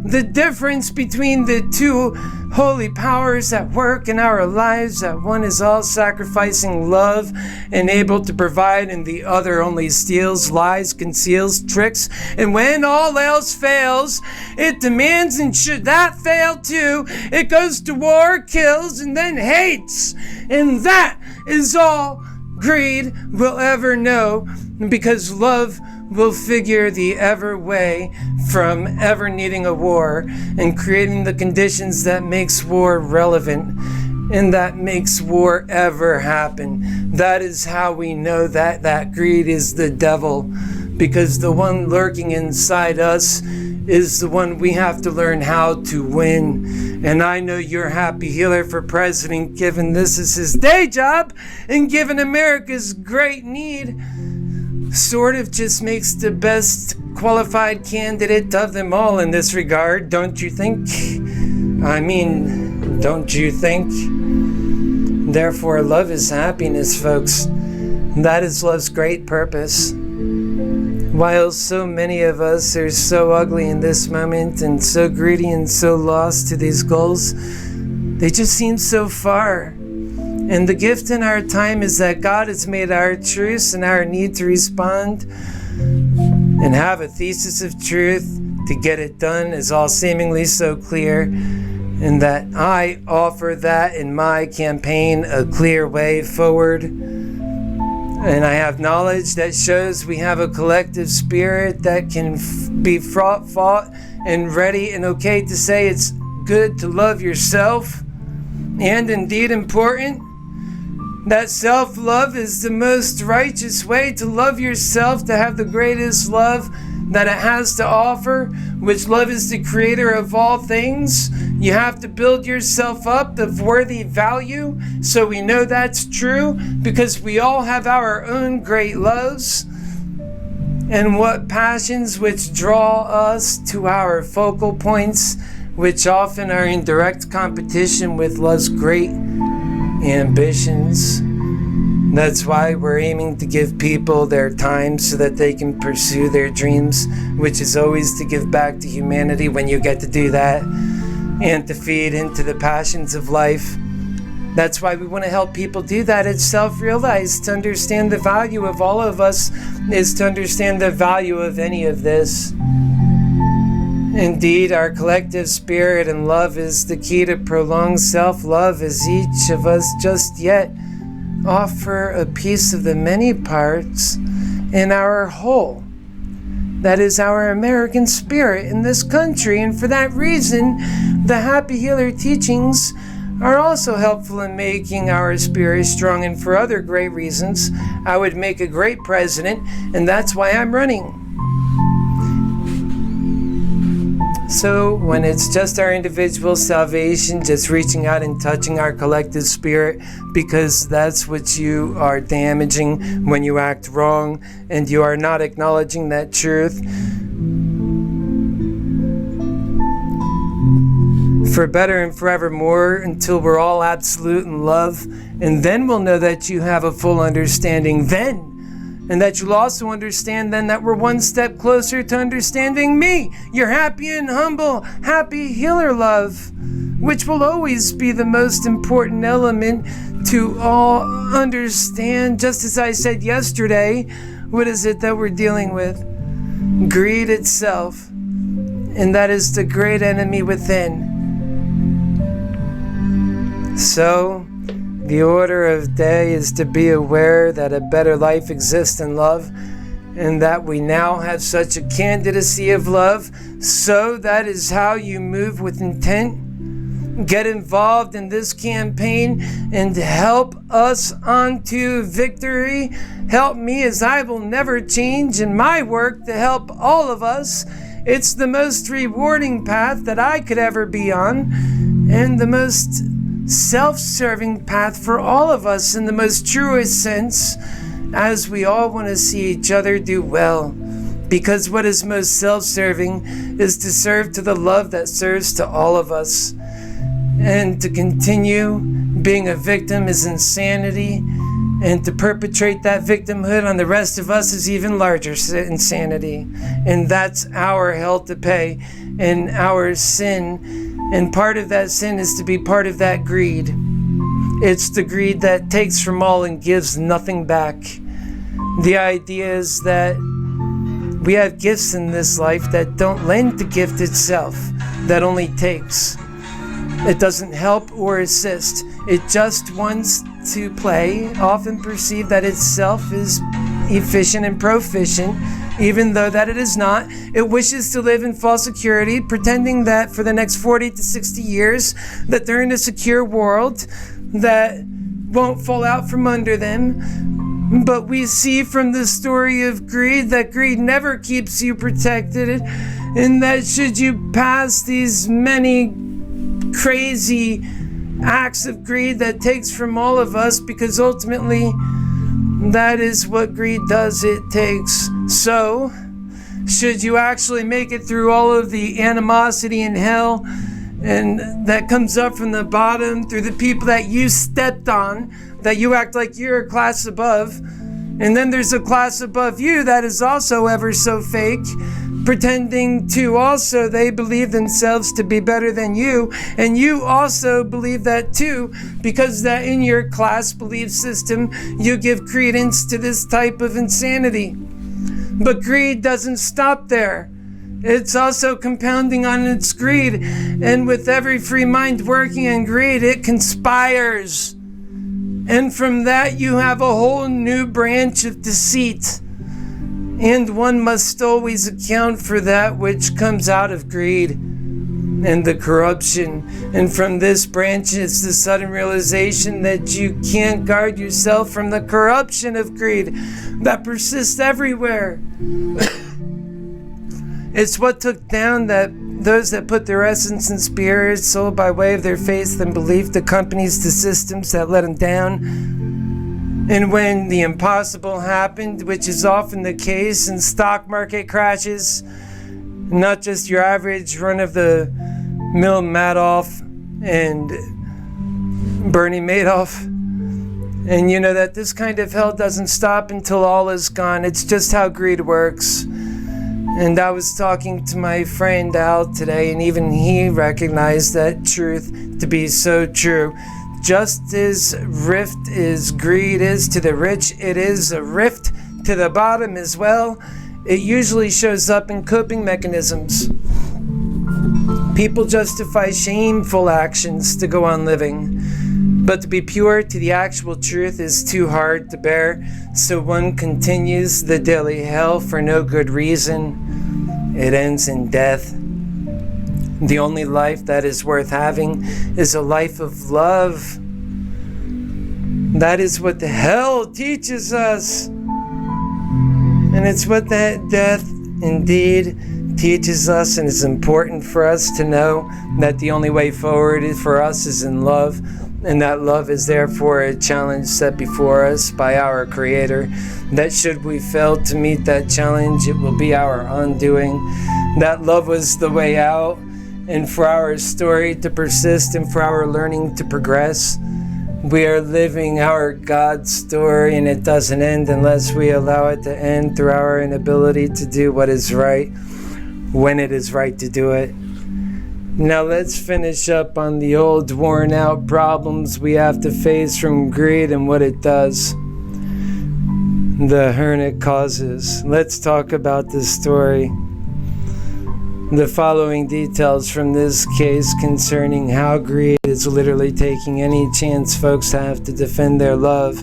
The difference between the two holy powers at work in our lives, that one is all sacrificing love and able to provide, and the other only steals, lies, conceals, tricks, and when all else fails, it demands, and should that fail too, it goes to war, kills, and then hates. And that is all greed will ever know, because love will figure the ever way from ever needing a war and creating the conditions that makes war relevant and that makes war ever happen. That is how we know that greed is the devil, because the one lurking inside us is the one we have to learn how to win. And I know your happy healer for president, given this is his day job and given America's great need, sort of just makes the best qualified candidate of them all in this regard, don't you think? I mean, don't you think? Therefore, love is happiness, folks. That is love's great purpose. While so many of us are so ugly in this moment and so greedy and so lost to these goals, they just seem so far. And the gift in our time is that God has made our truce and our need to respond and have a thesis of truth to get it done is all seemingly so clear, and that I offer that in my campaign a clear way forward. And I have knowledge that shows we have a collective spirit that can be fought and ready and okay to say it's good to love yourself, and indeed important. That self-love is the most righteous way to love yourself, to have the greatest love that it has to offer, which love is the creator of all things, You have to build yourself up of worthy value, so we know that's true, because we all have our own great loves and what passions which draw us to our focal points, which often are in direct competition with love's great ambitions. That's why we're aiming to give people their time so that they can pursue their dreams, which is always to give back to humanity when you get to do that, and to feed into the passions of life. That's why we want to help people do that. It's self-realized. To understand the value of all of us is to understand the value of any of this. Indeed, our collective spirit and love is the key to prolonged self-love, as each of us just yet offer a piece of the many parts in our whole. That is our American spirit in this country, and for that reason, the Happy Healer teachings are also helpful in making our spirit strong, and for other great reasons. I would make a great president, and that's why I'm running. So when it's just our individual salvation, just reaching out and touching our collective spirit, because that's what you are damaging when you act wrong and you are not acknowledging that truth. For better and forevermore, until we're all absolute in love, and then we'll know that you have a full understanding then. And that you'll also understand then that we're one step closer to understanding me, your happy and humble, happy healer love, which will always be the most important element to all understand. Just as I said yesterday, what is it that we're dealing with? Greed itself. And that is the great enemy within. So, the order of day is to be aware that a better life exists in love, and that we now have such a candidacy of love. So that is how you move with intent. Get involved in this campaign and help us onto victory. Help me, as I will never change in my work to help all of us. It's the most rewarding path that I could ever be on, and the most self-serving path for all of us in the most truest sense, as we all want to see each other do well. Because what is most self-serving is to serve to the love that serves to all of us. And to continue being a victim is insanity, and to perpetrate that victimhood on the rest of us is even larger insanity. And that's our hell to pay, and our sin. And part of that sin is to be part of that greed. It's the greed that takes from all and gives nothing back. The idea is that we have gifts in this life that don't lend the gift itself, that only takes. It doesn't help or assist. It just wants to play, often perceive that itself is efficient and proficient, even though that it is not. It wishes to live in false security, pretending that for the next 40 to 60 years that they're in a secure world that won't fall out from under them. But we see from the story of greed that greed never keeps you protected, and that should you pass these many crazy acts of greed that takes from all of us, because ultimately that is what greed does, it takes. So, should you actually make it through all of the animosity in hell, and that comes up from the bottom through the people that you stepped on, that you act like you're a class above, and then there's a class above you that is also ever so fake, pretending to also they believe themselves to be better than you, and you also believe that too, because that in your class belief system you give credence to this type of insanity. But greed doesn't stop there. It's also compounding on its greed, and with every free mind working in greed, it conspires. And from that you have a whole new branch of deceit. And one must always account for that which comes out of greed and the corruption. And from this branch is the sudden realization that you can't guard yourself from the corruption of greed that persists everywhere. It's what took down that those that put their essence and spirit, soul by way of their faith and belief, the companies, the systems that let them down. And when the impossible happened, which is often the case in stock market crashes, not just your average run-of-the-mill Madoff and Bernie Madoff. And you know that this kind of hell doesn't stop until all is gone. It's just how greed works. And I was talking to my friend Al today, and even he recognized that truth to be so true. Just as rift is greed is to the rich, it is a rift to the bottom as well. It usually shows up in coping mechanisms. People justify shameful actions to go on living, but to be pure to the actual truth is too hard to bear, so one continues the daily hell for no good reason. It ends in death. The only life that is worth having is a life of love. That is what the hell teaches us. And it's what that death indeed teaches us, and it's important for us to know that the only way forward for us is in love, and that love is therefore a challenge set before us by our Creator, that should we fail to meet that challenge, it will be our undoing. That love was the way out, and for our story to persist and for our learning to progress, we are living our God story, and it doesn't end unless we allow it to end through our inability to do what is right when it is right to do it. Now let's finish up on the old worn out problems we have to face from greed and what it does, the hurt it causes. Let's talk about this story. The following details from this case concerning how greed is literally taking any chance folks have to defend their love.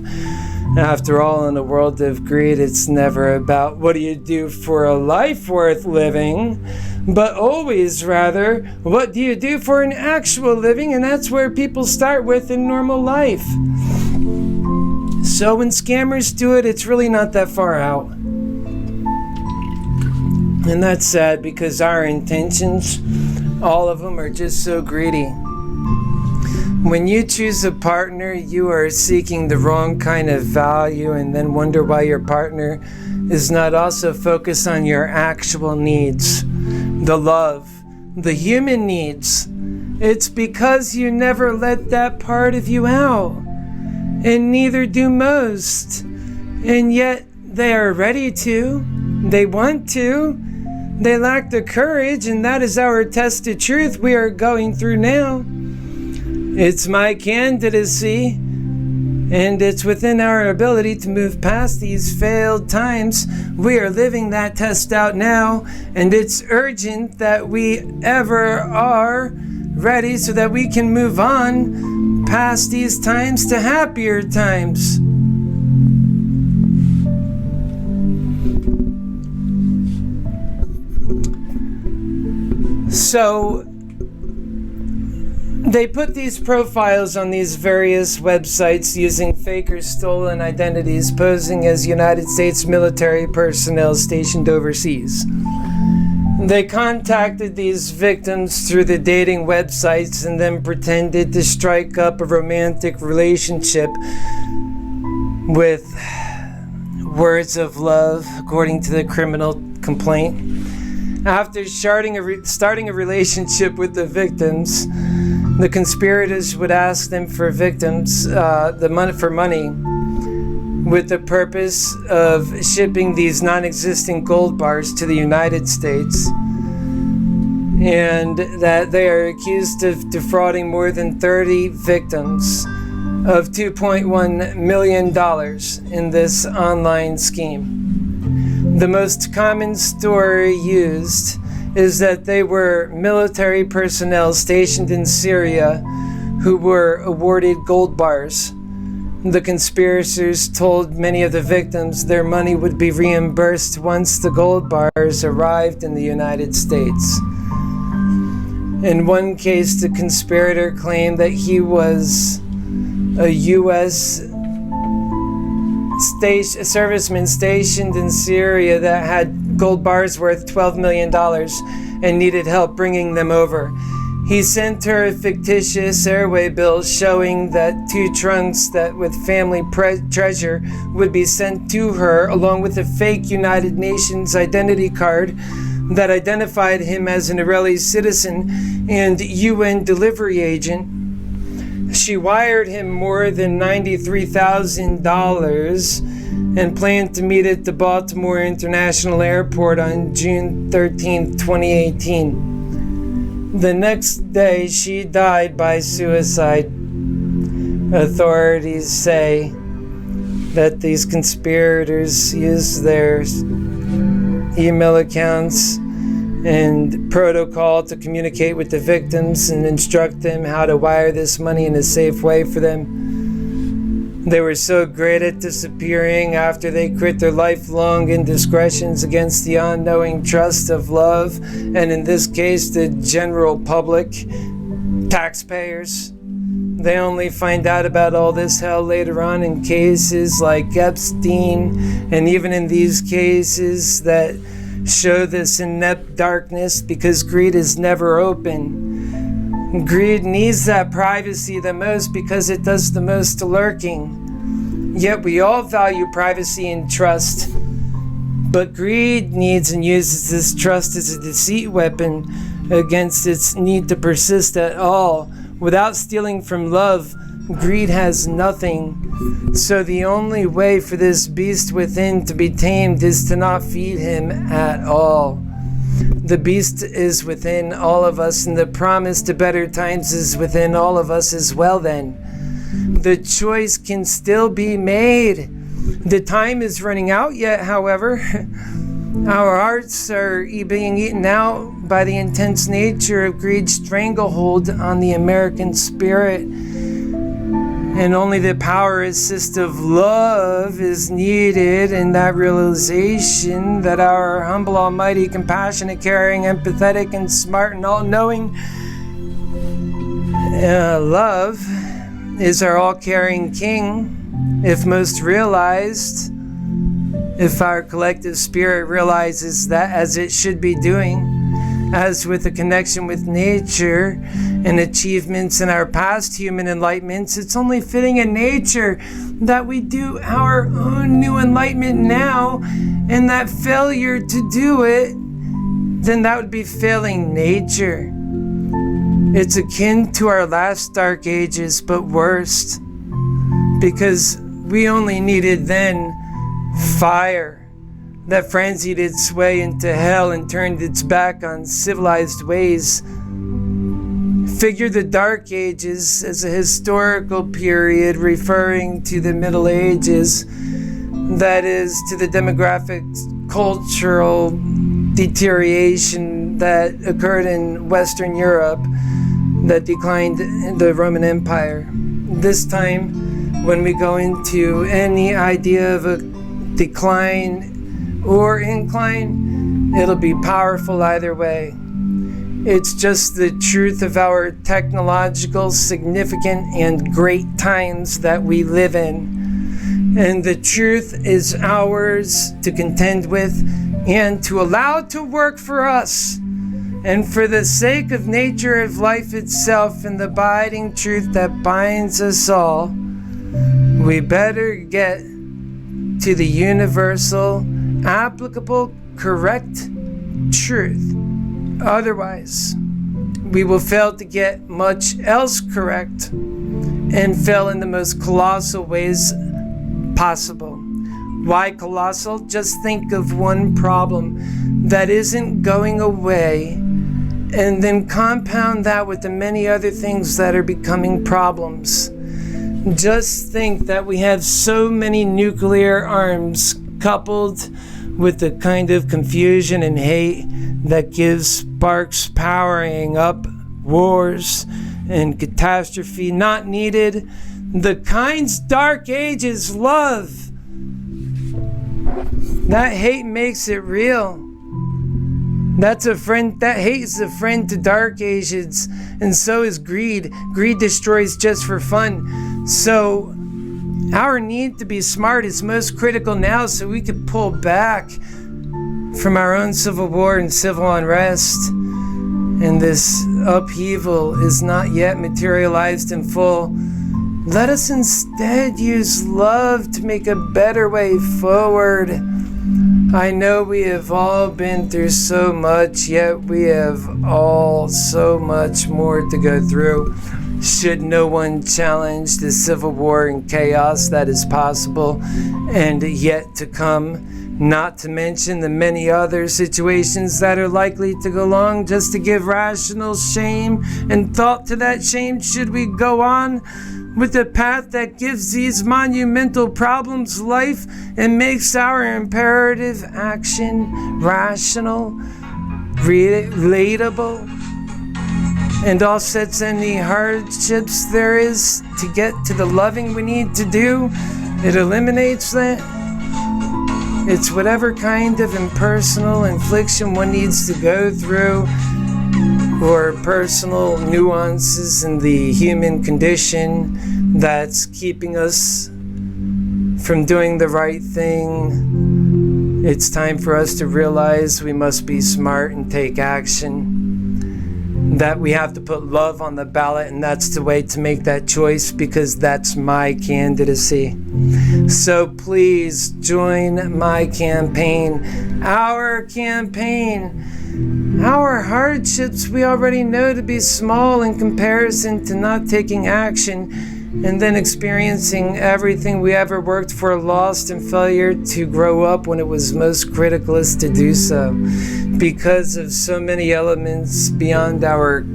After all, in a world of greed, it's never about what do you do for a life worth living, but always rather, what do you do for an actual living? And that's where people start with in normal life. So when scammers do it, it's really not that far out. And that's sad because our intentions, all of them, are just so greedy. When you choose a partner, you are seeking the wrong kind of value and then wonder why your partner is not also focused on your actual needs, the love, the human needs. It's because you never let that part of you out, and neither do most. And yet they are ready to, they want to, they lack the courage, and that is our tested truth we are going through now. It's my candidacy, and it's within our ability to move past these failed times. We are living that test out now, and it's urgent that we ever are ready so that we can move on past these times to happier times. So they put these profiles on these various websites using fake or stolen identities, posing as United States military personnel stationed overseas. They contacted these victims through the dating websites and then pretended to strike up a romantic relationship with words of love, according to the criminal complaint. After starting a relationship with the victims, the conspirators would ask them for money, with the purpose of shipping these non-existent gold bars to the United States, and that they are accused of defrauding more than 30 victims of $2.1 million in this online scheme. The most common story used is that they were military personnel stationed in Syria who were awarded gold bars. The conspirators told many of the victims their money would be reimbursed once the gold bars arrived in the United States. In one case, the conspirator claimed that he was a U.S. serviceman stationed in Syria that had gold bars worth $12 million, and needed help bringing them over. He sent her a fictitious airway bill showing that 2 trunks that with family treasure would be sent to her, along with a fake United Nations identity card that identified him as an Israeli citizen and UN delivery agent. She wired him more than $93,000 and planned to meet at the Baltimore International Airport on June 13, 2018. The next day, she died by suicide. Authorities say that these conspirators used their email accounts and protocol to communicate with the victims and instruct them how to wire this money in a safe way for them. They were so great at disappearing after they quit their lifelong indiscretions against the unknowing trust of love, and in this case, the general public, taxpayers. They only find out about all this hell later on in cases like Epstein, and even in these cases that show this inept darkness, because greed is never open. Greed needs that privacy the most because it does the most to lurking. Yet we all value privacy and trust. But greed needs and uses this trust as a deceit weapon against its need to persist at all. Without stealing from love, greed has nothing. So the only way for this beast within to be tamed is to not feed him at all. The beast is within all of us, and the promise to better times is within all of us as well then. The choice can still be made. The time is running out yet, however. Our hearts are being eaten out by the intense nature of greed's stranglehold on the American spirit. And only the power assist of love is needed in that realization that our humble, almighty, compassionate, caring, empathetic, and smart and all-knowing love is our all-caring king, if most realized, if our collective spirit realizes that as it should be doing, as with a connection with nature and achievements in our past human enlightenments, it's only fitting in nature that we do our own new enlightenment now, and that failure to do it, then that would be failing nature. It's akin to our last dark ages, but worse, because we only needed then fire that frenzied its way into hell and turned its back on civilized ways. Figure the Dark Ages as a historical period referring to the Middle Ages, that is, to the demographic cultural deterioration that occurred in Western Europe that declined the Roman Empire. This time, when we go into any idea of a decline or incline, it'll be powerful either way. It's just the truth of our technological, significant, and great times that we live in. And the truth is ours to contend with and to allow to work for us. And for the sake of nature, of life itself, and the abiding truth that binds us all, we better get to the universal, applicable, correct truth. Otherwise, we will fail to get much else correct and fail in the most colossal ways possible. Why colossal? Just think of one problem that isn't going away, and then compound that with the many other things that are becoming problems. Just think that we have so many nuclear arms coupled with the kind of confusion and hate that gives sparks powering up wars and catastrophe not needed. The kind's dark ages love. That hate makes it real. That's a friend. That hate is a friend to dark ages, and so is greed. Greed destroys just for fun. So our need to be smart is most critical now, so we could pull back from our own civil war and civil unrest, and this upheaval is not yet materialized in full, let us instead use love to make a better way forward. I know we have all been through so much, yet we have all so much more to go through. Should no one challenge the civil war and chaos that is possible and yet to come, not to mention the many other situations that are likely to go along, just to give rational shame and thought to that shame, should we go on with the path that gives these monumental problems life and makes our imperative action rational, relatable, and offsets any hardships there is to get to the loving we need to do? It eliminates that. It's whatever kind of impersonal infliction one needs to go through, or personal nuances in the human condition that's keeping us from doing the right thing. It's time for us to realize we must be smart and take action, that we have to put love on the ballot, and that's the way to make that choice, because that's my candidacy. So please join my campaign, our campaign. Our hardships we already know to be small in comparison to not taking action and then experiencing everything we ever worked for lost and failure to grow up when it was most criticalist to do so, because of so many elements beyond our,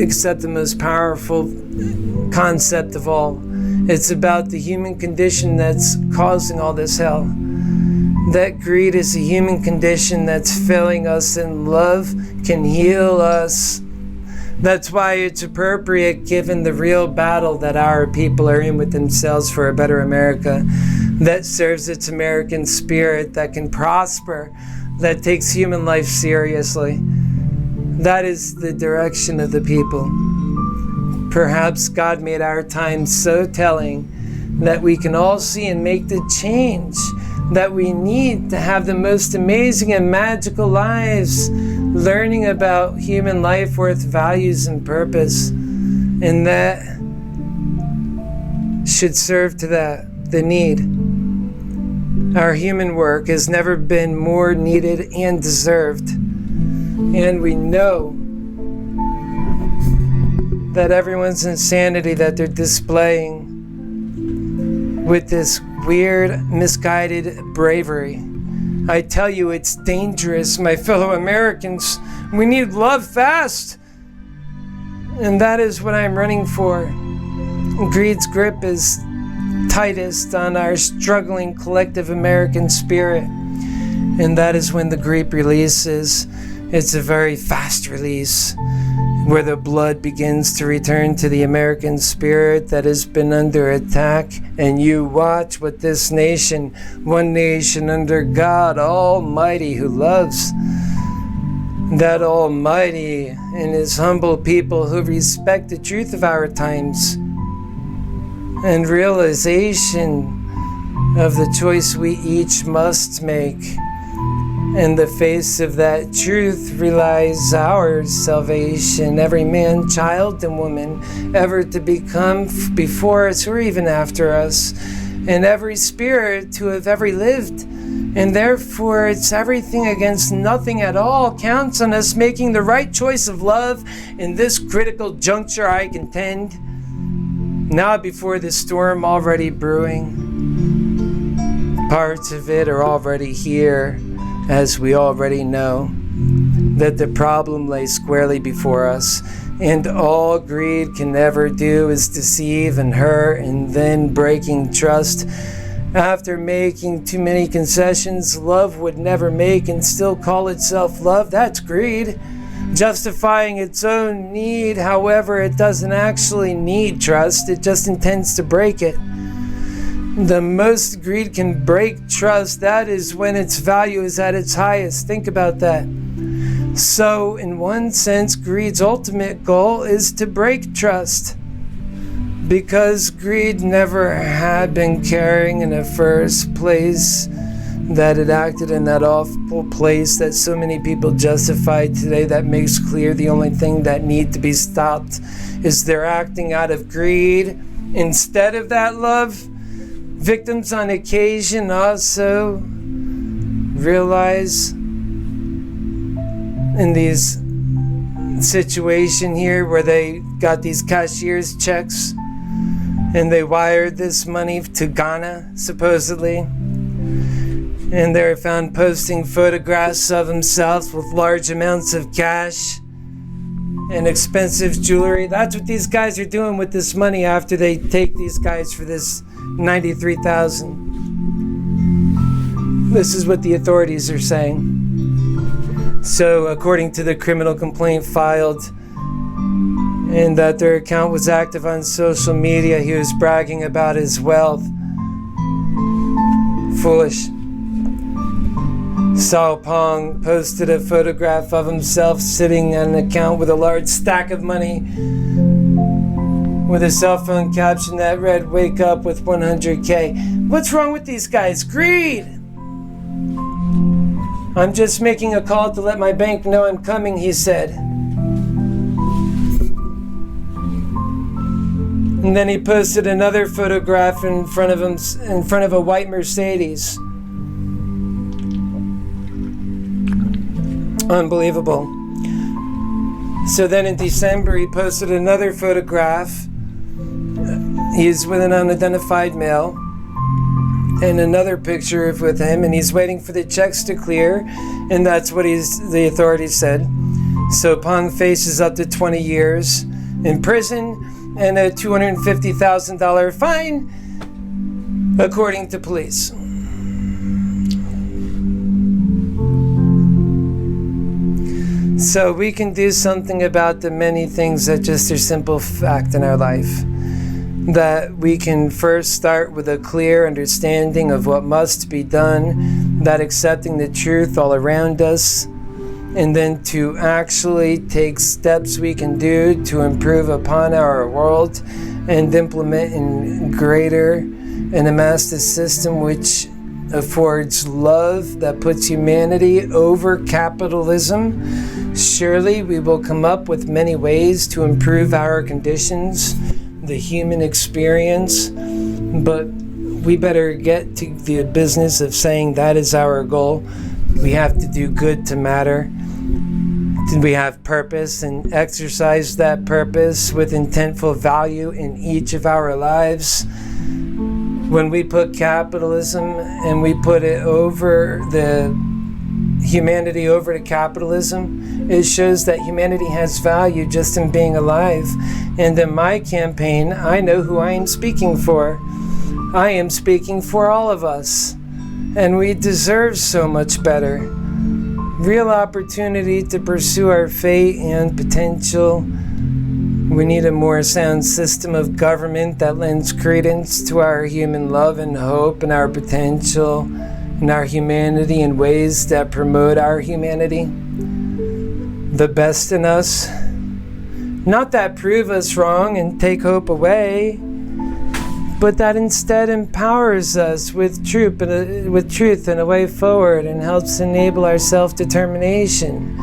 except the most powerful concept of all. It's about the human condition that's causing all this hell. That greed is a human condition that's failing us, and love can heal us. That's why it's appropriate, given the real battle that our people are in with themselves for a better America that serves its American spirit, that can prosper, that takes human life seriously. That is the direction of the people. Perhaps God made our time so telling that we can all see and make the change that we need to have the most amazing and magical lives, learning about human life worth, values, and purpose. And that should serve to the need. Our human work has never been more needed and deserved. And we know that everyone's insanity that they're displaying with this weird, misguided bravery. I tell you, it's dangerous, my fellow Americans. We need love fast. And that is what I'm running for. Greed's grip is tightest on our struggling collective American spirit. And that is when the grape releases. It's a very fast release, where the blood begins to return to the American spirit that has been under attack. And you watch what this nation, one nation under God Almighty, who loves that Almighty and His humble people who respect the truth of our times and realization of the choice we each must make. In the face of that truth relies our salvation, every man, child, and woman ever to become before us or even after us, and every spirit to have ever lived. And therefore, it's everything against nothing at all counts on us making the right choice of love in this critical juncture, I contend. Not before the storm already brewing. Parts of it are already here, as we already know, that the problem lay squarely before us, and all greed can ever do is deceive and hurt, and then breaking trust. After making too many concessions love would never make and still call itself love, that's greed. Justifying its own need, however, it doesn't actually need trust, it just intends to break it. The most greed can break trust. That is when its value is at its highest. Think about that. So, in one sense, greed's ultimate goal is to break trust. Because greed never had been caring in the first place, that it acted in that awful place that so many people justify today, that makes clear the only thing that need to be stopped is their acting out of greed instead of that love. Victims on occasion also realize in these situation here where they got these cashier's checks and they wired this money to Ghana, supposedly. And they were found posting photographs of themselves with large amounts of cash and expensive jewelry. That's what these guys are doing with this money after they take these guys for this $93,000. This is what the authorities are saying. So, according to the criminal complaint filed, and that their account was active on social media, he was bragging about his wealth. Foolish. Sao Pong posted a photograph of himself sitting on an account with a large stack of money with a cell phone caption that read, "Wake up with 100K. What's wrong with these guys? Greed! I'm just making a call to let my bank know I'm coming," he said. And then he posted another photograph in front of a white Mercedes. Unbelievable. So then in December, he posted another photograph. He's with an unidentified male. And another picture with him, and he's waiting for the checks to clear. And that's what the authorities said. So Pong faces up to 20 years in prison and a $250,000 fine, according to police. So we can do something about the many things that just are simple fact in our life. That we can first start with a clear understanding of what must be done, that accepting the truth all around us, and then to actually take steps we can do to improve upon our world and implement in greater and amass a system which affords love that puts humanity over capitalism. Surely we will come up with many ways to improve our conditions, the human experience, but we better get to the business of saying that is our goal. We have to do good to matter. We have purpose and exercise that purpose with intentful value in each of our lives. When we put capitalism and we put it over the humanity over to capitalism, it shows that humanity has value just in being alive. And in my campaign, I know who I am speaking for. I am speaking for all of us. And we deserve so much better. Real opportunity to pursue our fate and potential. We need a more sound system of government that lends credence to our human love and hope and our potential and our humanity in ways that promote our humanity. The best in us. Not that prove us wrong and take hope away, but that instead empowers us with truth and a way forward and helps enable our self-determination.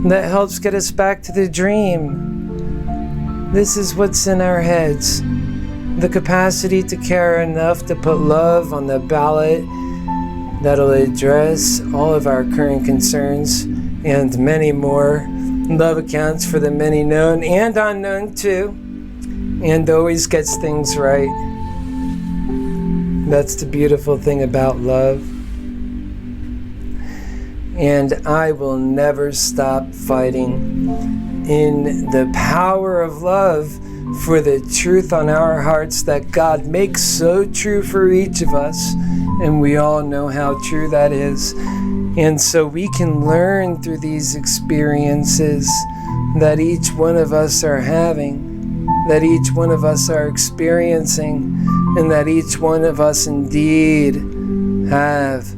That helps get us back to the dream. This is what's in our heads. The capacity to care enough to put love on the ballot that'll address all of our current concerns and many more. Love accounts for the many known and unknown too, and always gets things right. That's the beautiful thing about love. And I will never stop fighting in the power of love for the truth on our hearts that God makes so true for each of us. And we all know how true that is. And so we can learn through these experiences that each one of us are having, that each one of us are experiencing, and that each one of us indeed have.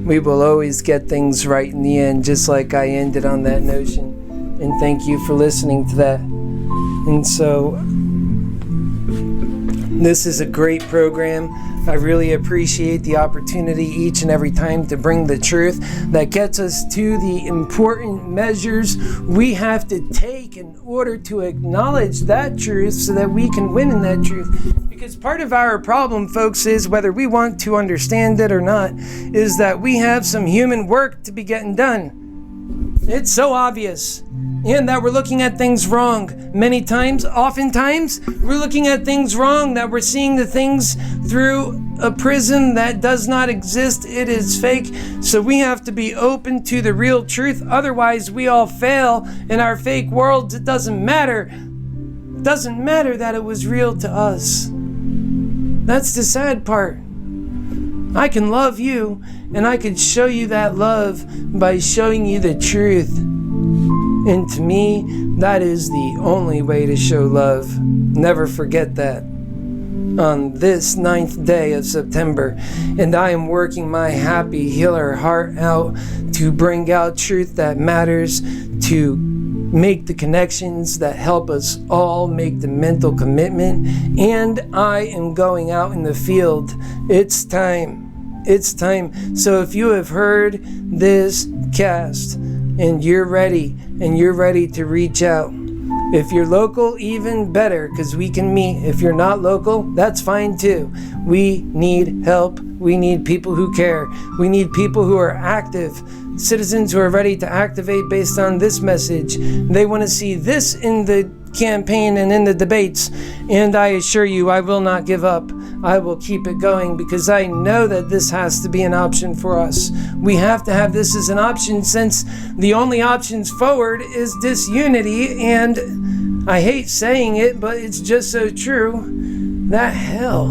We will always get things right in the end, just like I ended on that notion. And thank you for listening to that. And so, this is a great program. I really appreciate the opportunity each and every time to bring the truth that gets us to the important measures we have to take in order to acknowledge that truth so that we can win in that truth. Because part of our problem, folks, is whether we want to understand it or not, is that we have some human work to be getting done. It's so obvious. And that we're looking at things wrong. Oftentimes, we're looking at things wrong, that we're seeing the things through a prism that does not exist. It is fake. So we have to be open to the real truth. Otherwise, we all fail in our fake worlds. It doesn't matter. It doesn't matter that it was real to us. That's the sad part. I can love you, and I can show you that love by showing you the truth. And to me, that is the only way to show love. Never forget that. On this 9th day of September, and I am working my happy healer heart out to bring out truth that matters, to make the connections that help us all make the mental commitment. And I am going out in the field. It's time. It's time. So if you have heard this cast and you're ready to reach out, if you're local, even better, because we can meet. If you're not local, that's fine too. We need help. We need people who care. We need people who are active, citizens who are ready to activate based on this message. They want to see this in the campaign and in the debates. And I assure you, I will not give up. I will keep it going because I know that this has to be an option for us. We have to have this as an option, since the only options forward is disunity. And I hate saying it, but it's just so true. That hell,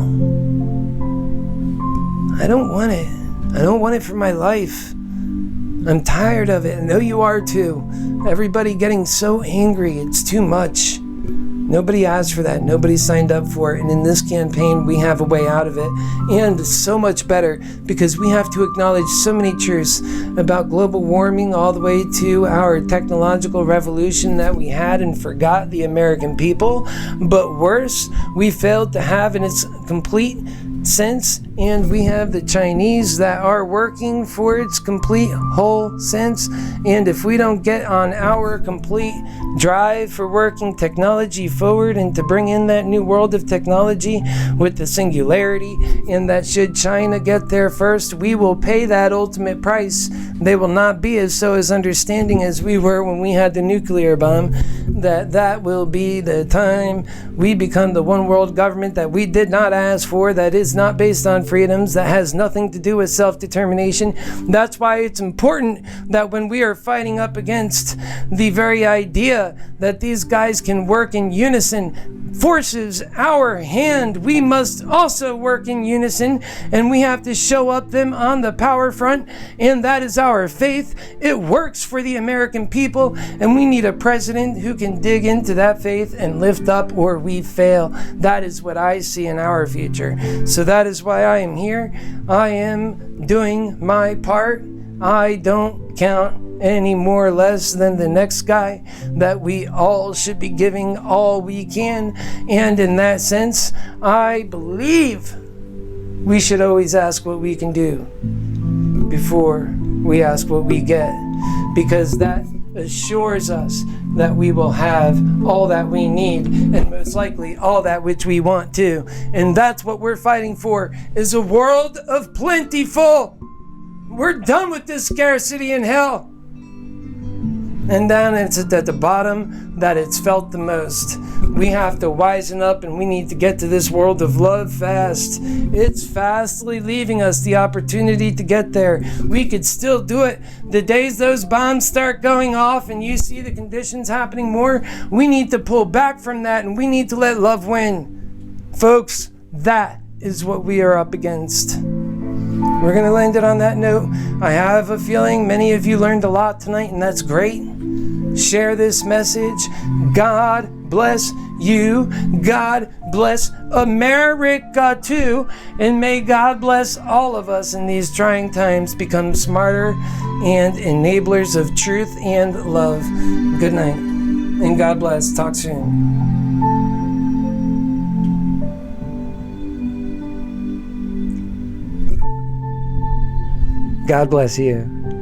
I don't want it. I don't want it for my life. I'm tired of it. I know you are too. Everybody getting so angry. It's too much. Nobody asked for that. Nobody signed up for it. And in this campaign, we have a way out of it. And so much better, because we have to acknowledge so many truths about global warming, all the way to our technological revolution that we had and forgot the American people. But worse, we failed to have in its complete sense. And we have the Chinese that are working for its complete whole sense. And if we don't get on our complete drive for working technology forward and to bring in that new world of technology with the singularity, and that should China get there first, we will pay that ultimate price. They will not be as understanding as we were when we had the nuclear bomb. That will be the time we become the one world government that we did not ask for, that is not based on freedoms, that has nothing to do with self-determination. That's why it's important that when we are fighting up against the very idea that these guys can work in unison, forces our hand, we must also work in unison, and we have to show up them on the power front, and that is our faith. It works for the American people, and we need a president who can dig into that faith and lift up, or we fail. That is what I see in our future. So that is why I am here. I am doing my part. I don't count any more or less than the next guy, that we all should be giving all we can. And in that sense, I believe we should always ask what we can do before we ask what we get, because that assures us that we will have all that we need, and most likely all that which we want to. And that's what we're fighting for, is a world of plentiful. We're done with this scarcity in hell. And down it's at the bottom that it's felt the most. We have to wisen up, and we need to get to this world of love fast. It's fastly leaving us the opportunity to get there. We could still do it. The days those bombs start going off and you see the conditions happening more, we need to pull back from that, and we need to let love win. Folks, that is what we are up against. We're going to land it on that note. I have a feeling many of you learned a lot tonight, and that's great. Share this message. God bless you. God bless America too. And may God bless all of us in these trying times become smarter and enablers of truth and love. Good night. And God bless. Talk soon. God bless you.